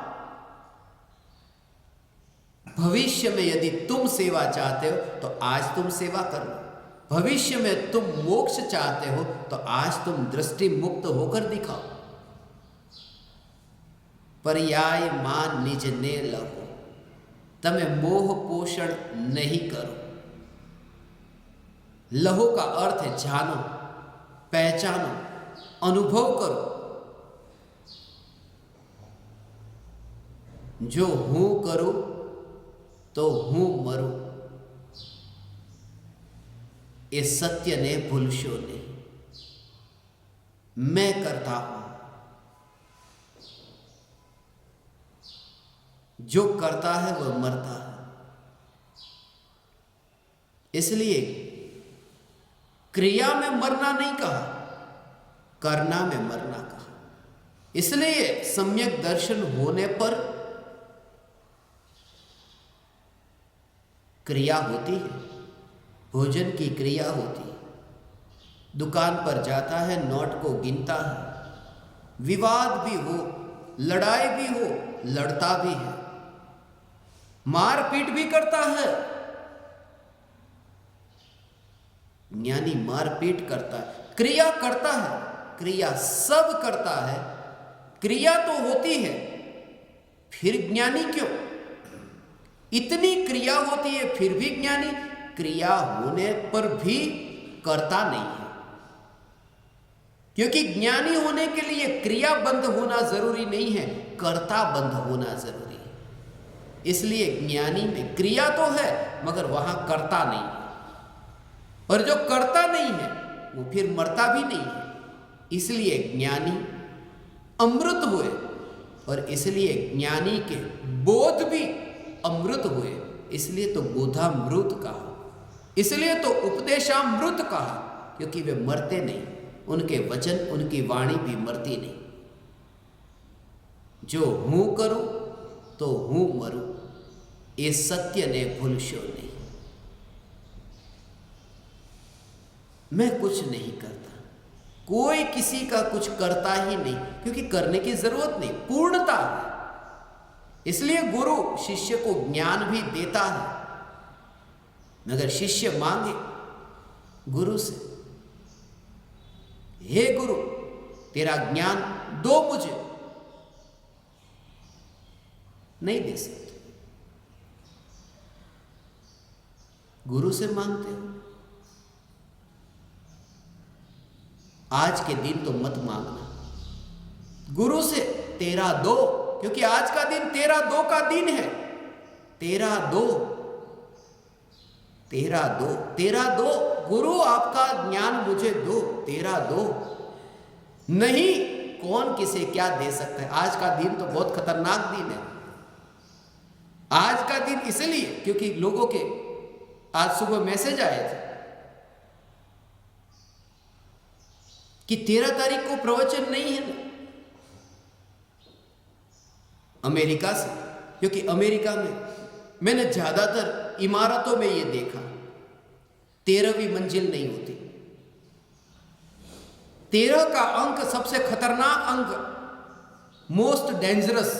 भविष्य में यदि तुम सेवा चाहते हो तो आज तुम सेवा करो। भविष्य में तुम मोक्ष चाहते हो तो आज तुम दृष्टि मुक्त होकर दिखाओ। पर्याय मां निज ने लहो, तमे मोह पोषण नहीं करो। लहो का अर्थ है जानो। पहचानो, अनुभव करो। जो हूं करूं तो हूं मरूं, ये सत्य ने भूलशो नहीं। मैं करता हूं, जो करता है वह मरता है। इसलिए क्रिया में मरना नहीं कहा, करना में मरना कहा। इसलिए सम्यक दर्शन होने पर क्रिया होती है, भोजन की क्रिया होती है। दुकान पर जाता है, नोट को गिनता है, विवाद भी हो, लड़ाई भी हो, लड़ता भी है, मारपीट भी करता है। ज्ञानी मारपीट करता है, क्रिया करता है, क्रिया सब करता है। क्रिया तो होती है, फिर ज्ञानी क्यों? इतनी क्रिया होती है फिर भी ज्ञानी? क्रिया होने पर भी करता नहीं है, क्योंकि ज्ञानी होने के लिए क्रिया बंद होना जरूरी नहीं है, कर्ता बंद होना जरूरी है। इसलिए ज्ञानी में क्रिया तो है मगर वहां कर्ता नहीं है, और जो कर्ता नहीं है वो फिर मरता भी नहीं है। इसलिए ज्ञानी अमृत हुए, और इसलिए ज्ञानी के बोध भी अमृत हुए। इसलिए तो बोधामृत कहा, इसलिए तो उपदेशामृत कहा, क्योंकि वे मरते नहीं, उनके वचन, उनकी वाणी भी मरती नहीं। जो हूं करूं तो हूं मरूं, ये सत्य ने भूलशो नहीं। मैं कुछ नहीं करता, कोई किसी का कुछ करता ही नहीं, क्योंकि करने की जरूरत नहीं, पूर्णता है। इसलिए गुरु शिष्य को ज्ञान भी देता है, मगर शिष्य मांगे गुरु से, हे गुरु तेरा ज्ञान दो मुझे, नहीं दे सकते। गुरु से मांगते हो, आज के दिन तो मत मांगना, गुरु से तेरा दो, क्योंकि आज का दिन तेरा दो का दिन है। तेरा दो, तेरा दो, तेरा दो, गुरु आपका ज्ञान मुझे दो, तेरा दो। नहीं, कौन किसे क्या दे सकता है? आज का दिन तो बहुत खतरनाक दिन है। आज का दिन इसलिए क्योंकि लोगों के आज सुबह मैसेज आए थे कि 13 तारीख को प्रवचन नहीं है ना, अमेरिका से। क्योंकि अमेरिका में मैंने ज्यादातर इमारतों में ये देखा, 13वीं मंजिल नहीं होती। 13 का अंक सबसे खतरनाक अंक, मोस्ट डेंजरस।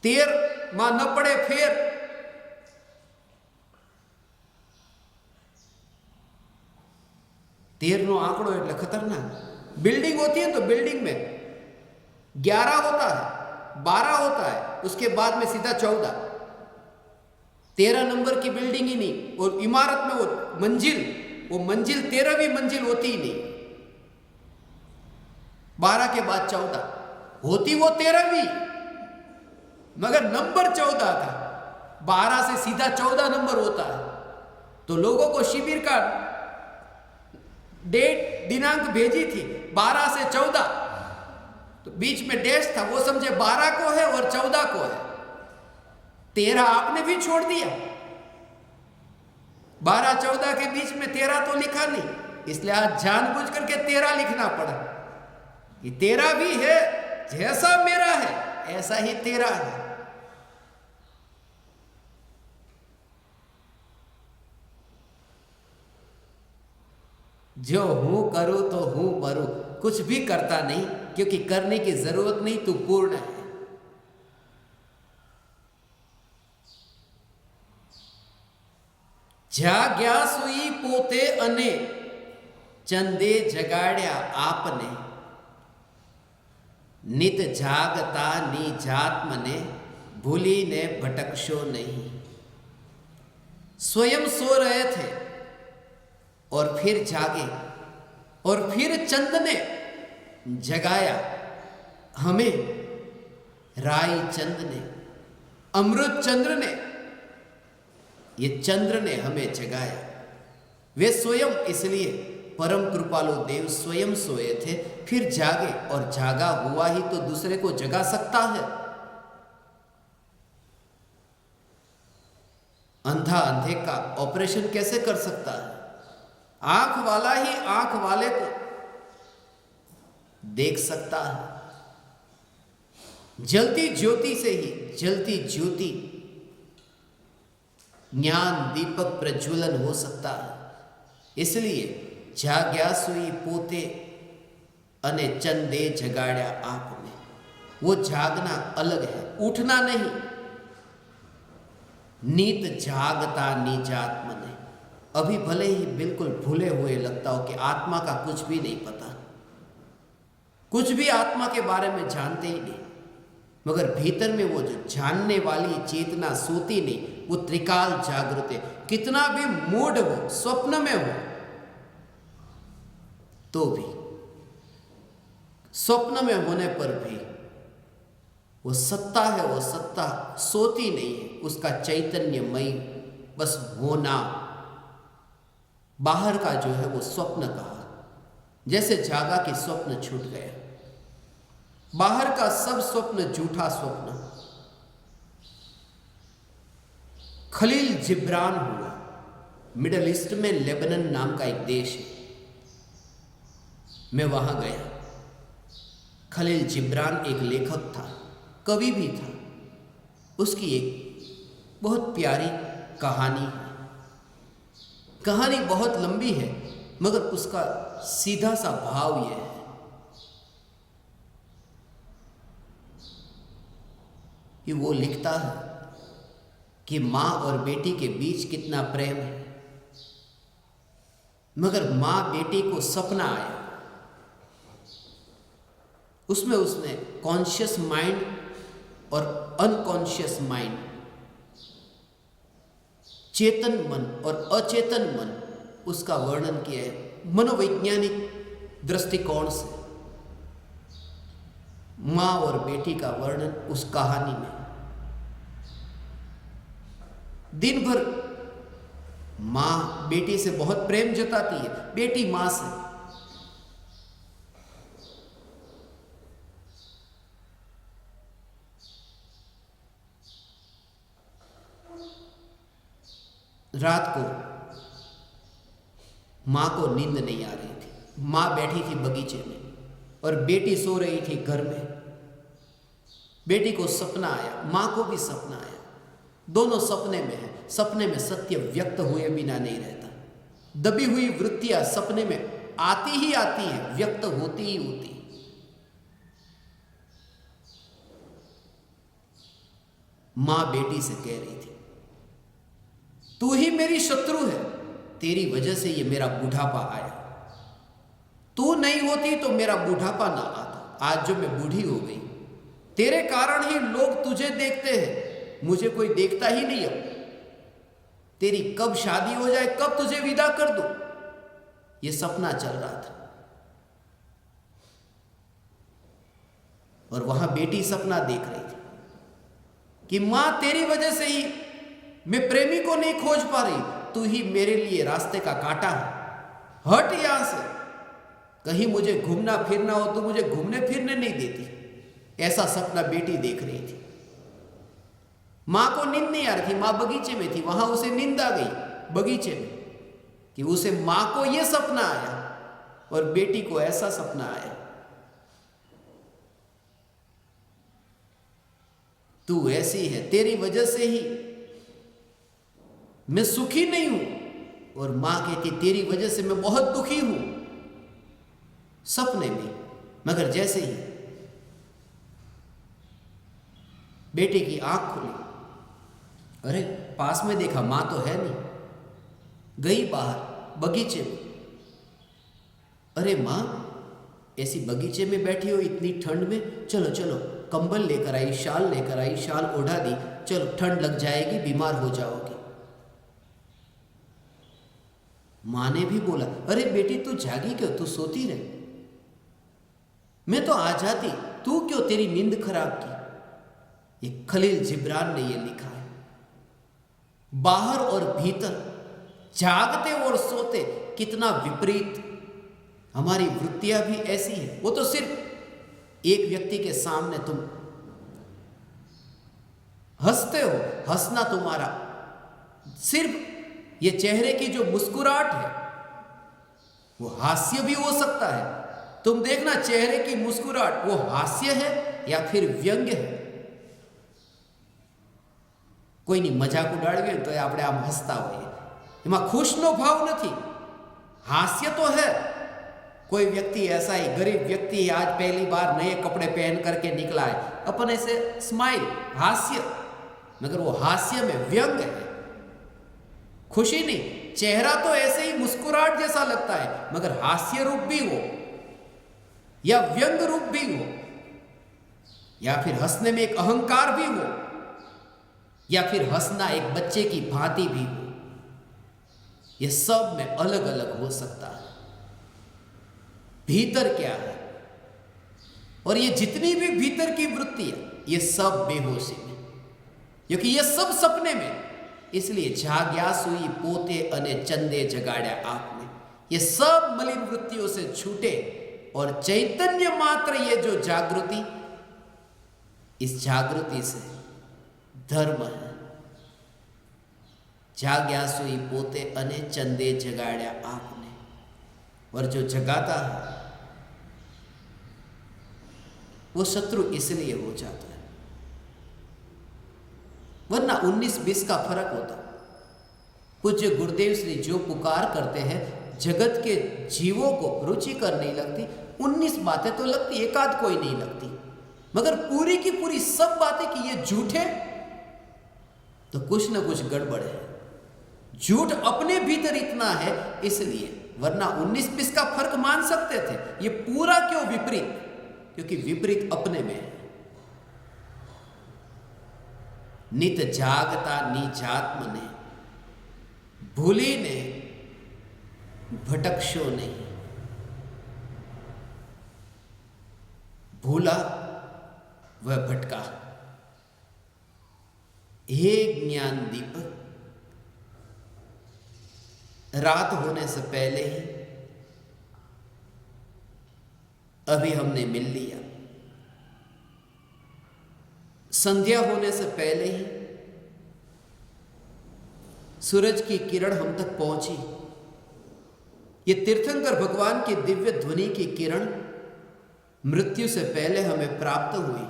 13 न पड़े फेर, तेरनो आंकड़ो એટલે खतरनाक। बिल्डिंग होती है तो बिल्डिंग में 11 होता है, 12 होता है, उसके बाद में सीधा 14। 13 नंबर की बिल्डिंग ही नहीं, और इमारत में वो मंजिल 13वीं मंजिल होती ही नहीं। 12 के बाद 14 होती, वो 13वीं, मगर नंबर 14 था। 12 से सीधा 14 नंबर होता है। तो लोगों को शिविर का डेट, दिनांक भेजी थी 12 से 14, तो बीच में डैश था, वो समझे 12 को है और 14 को है। 13 आपने भी छोड़ दिया, 12-14 के बीच में 13 तो लिखा नहीं, इसलिए आज जानबूझ करके 13 लिखना पड़ा। ये 13 भी है, जैसा मेरा है ऐसा ही 13 है। जो हूं करूं तो हूं मरूं, कुछ भी करता नहीं, क्योंकि करने की जरूरत नहीं, तू पूर्ण है। जाग्या सुई पोते अने चंदे जगाड्या आपने, नित जागता नी जात मने, भूली ने भटकशो नहीं। स्वयं सो रहे थे, और फिर जागे, और फिर चंद ने जगाया हमें, राय चंद ने, अमृत चंद्र ने, ये चंद्र ने हमें जगाया। वे स्वयं, इसलिए परम कृपालु देव स्वयं सोए थे, फिर जागे, और जागा हुआ ही तो दूसरे को जगा सकता है। अंधा अंधे का ऑपरेशन कैसे कर सकता है? आंख वाला ही आंख वाले को देख सकता है। जलती ज्योति से ही जलती ज्योति, ज्ञान दीपक प्रज्वलन हो सकता है। इसलिए जाग्या सुई पोते अने चंदे जगाड़्या आप में। वो जागना अलग है, उठना नहीं। नीत जागता निजात्म ने। अभी भले ही बिल्कुल भूले हुए लगता हो कि आत्मा का कुछ भी नहीं पता, कुछ भी आत्मा के बारे में जानते ही नहीं, मगर भीतर में वो जो जानने वाली चेतना सोती नहीं, वो त्रिकाल जागृत है। कितना भी मूड हो, स्वप्न में हो, तो भी, स्वप्न में होने पर भी वो सत्ता है, वो सत्ता सोती नहीं है। उसका चैतन्यमयी बस होना, बाहर का जो है वो स्वप्न कहा। जैसे जागा कि स्वप्न छूट गया, बाहर का सब स्वप्न झूठा स्वप्न। खलील जिब्रान हुआ, मिडल ईस्ट में लेबनन नाम का एक देश है, मैं वहां गया। खलील जिब्रान एक लेखक था, कवि भी था। उसकी एक बहुत प्यारी कहानी है। कहानी बहुत लंबी है, मगर उसका सीधा सा भाव यह है कि वो लिखता है कि माँ और बेटी के बीच कितना प्रेम है, मगर माँ बेटी को सपना आया, उसमें उसने कॉन्शियस माइंड और अनकॉन्शियस माइंड, चेतन मन और अचेतन मन, उसका वर्णन किया है मनोवैज्ञानिक दृष्टिकोण से। माँ और बेटी का वर्णन उस कहानी में। दिन भर माँ बेटी से बहुत प्रेम जताती है, बेटी माँ से। रात को माँ को नींद नहीं आ रही थी। माँ बैठी थी बगीचे में और बेटी सो रही थी घर में। बेटी को सपना आया, माँ को भी सपना आया। दोनों सपने में है। सपने में सत्य व्यक्त हुए बिना नहीं रहता। दबी हुई वृत्तियां सपने में आती ही आती है, व्यक्त होती ही होती। माँ बेटी से कह रही थी, तू ही मेरी शत्रु है, तेरी वजह से ये मेरा बुढ़ापा आया। तू नहीं होती तो मेरा बुढ़ापा ना आता। आज जो मैं बूढ़ी हो गई, तेरे कारण ही लोग तुझे देखते हैं, मुझे कोई देखता ही नहीं। अब तेरी कब शादी हो जाए, कब तुझे विदा कर दूं, ये सपना चल रहा था। और वहां बेटी सपना देख रही थी कि मां तेरी वजह से ही मैं प्रेमी को नहीं खोज पा रही, तू ही मेरे लिए रास्ते का कांटा है, हट यहां से। कहीं मुझे घूमना फिरना हो तो मुझे घूमने फिरने नहीं देती। ऐसा सपना बेटी देख रही थी। मां को नींद नहीं आ रही थी, मां बगीचे में थी, वहां उसे नींद आ गई बगीचे में कि उसे मां को यह सपना आया और बेटी को ऐसा सपना आया। तू ऐसी है, तेरी वजह से ही मैं सुखी नहीं हूं। और मां कहती, तेरी वजह से मैं बहुत दुखी हूं। सपने में, मगर जैसे ही बेटे की आंख खुली, अरे पास में देखा मां तो है नहीं, गई बाहर बगीचे में। अरे मां ऐसी बगीचे में बैठी हो इतनी ठंड में, चलो चलो कंबल लेकर आई, शाल लेकर आई, शाल ओढ़ा दी, चलो ठंड लग जाएगी, बीमार हो जाओगी। मां ने भी बोला, अरे बेटी तू जागी क्यों, तू सोती रहे, मैं तो आ जाती, तू क्यों तेरी नींद खराब की। ये खलील जिब्रान ने ये लिखा है। बाहर और भीतर, जागते और सोते, कितना विपरीत हमारी वृत्तियां भी ऐसी है। वो तो सिर्फ एक व्यक्ति के सामने तुम हंसते हो, हंसना तुम्हारा सिर्फ ये चेहरे की जो मुस्कुराहट है वो हास्य भी हो सकता है। तुम देखना चेहरे की मुस्कुराहट वो हास्य है या फिर व्यंग्य है। કોઈ ની મજાક ઉડાડવી તો આપણે આમ હસતા હોઈએ, એમાં ખુશનો ભાવ નથી, हास्य तो है। कोई व्यक्ति ऐसा ही गरीब व्यक्ति आज पहली बार नए कपड़े पहन करके निकला है, अपन ऐसे स्माइल, हास्य, मगर वो हास्य में व्यंग है, खुशी नहीं। चेहरा तो ऐसे ही मुस्कुराहट जैसा लगता है, मगर हास्य रूप भी हो या व्यंग रूप भी हो, या फिर हंसने में एक अहंकार भी हो, या फिर हंसना एक बच्चे की भांति भी हो। यह सब में अलग अलग हो सकता है। भीतर क्या है, और ये जितनी भी भीतर की वृत्ति है, ये सब बेहोशी में, क्योंकि ये सब सपने में। इसलिए जाग्या सुई पोते अने चंदे जगाड्या आपने, ये सब मलिन वृत्तियों से छूटे और चैतन्य मात्र ये जो जागृति, इस जागृति से धर्म है। जाग्या सुई पोते अने चंदे जगाड्या आपने, और जो जगाता है वो शत्रु इसलिए हो जाता है, वरना 19-20 का फर्क होता। पूज्य गुरुदेव श्री जो पुकार करते हैं, जगत के जीवों को रुचिकर नहीं लगती, 19 बातें तो लगती, एकाध कोई नहीं लगती, मगर पूरी की पूरी सब बातें कि ये झूठे, तो कुछ न कुछ गड़बड़ है। झूठ अपने भीतर इतना है इसलिए, वरना 19-20 का फर्क मान सकते थे। ये पूरा क्यों विपरीत, क्योंकि विपरीत अपने में है। नित जागता नीचात्म ने, भूली ने भटकशो नहीं। भूला वह भटका। हे ज्ञान दीपक, रात होने से पहले ही अभी हमने मिल लिया, संध्या होने से पहले ही सूरज की किरण हम तक पहुंची। ये तीर्थंकर भगवान की दिव्य ध्वनि की किरण मृत्यु से पहले हमें प्राप्त हुई।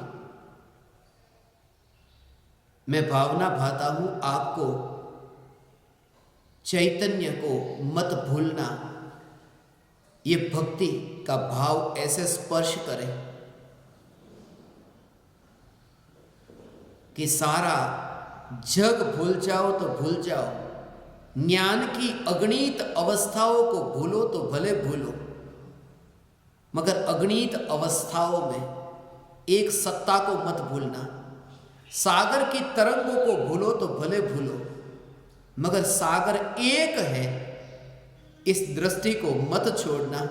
मैं भावना भाता हूं आपको, चैतन्य को मत भूलना। ये भक्ति का भाव ऐसे स्पर्श करे कि सारा जग भूल जाओ तो भूल जाओ, ज्ञान की अगणित अवस्थाओं को भूलो तो भले भूलो, मगर अगणित अवस्थाओं में एक सत्ता को मत भूलना। सागर की तरंगों को भूलो तो भले भूलो, मगर सागर एक है, इस दृष्टि को मत छोड़ना।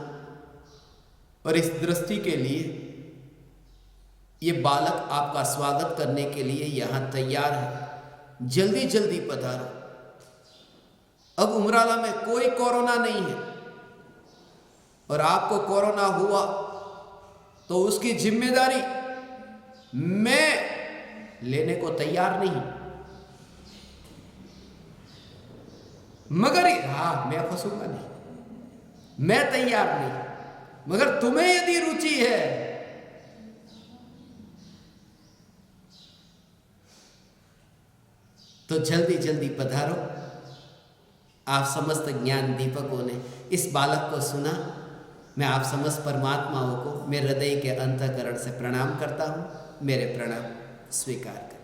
और इस दृष्टि के लिए ये बालक आपका स्वागत करने के लिए यहां तैयार है। जल्दी जल्दी पधारो। अब उमराला में कोई कोरोना नहीं है, और आपको कोरोना हुआ तो उसकी जिम्मेदारी मैं लेने को तैयार नहीं, मगर हाँ, मैं फंसूंगा नहीं, मैं तैयार नहीं, मगर तुम्हें यदि रुचि है तो जल्दी जल्दी पधारो। आप समस्त ज्ञान दीपकों ने इस बालक को सुना। मैं आप समस्त परमात्माओं को मेरे हृदय के अंतःकरण से प्रणाम करता हूं। मेरे प्रणाम स्वीकार करें।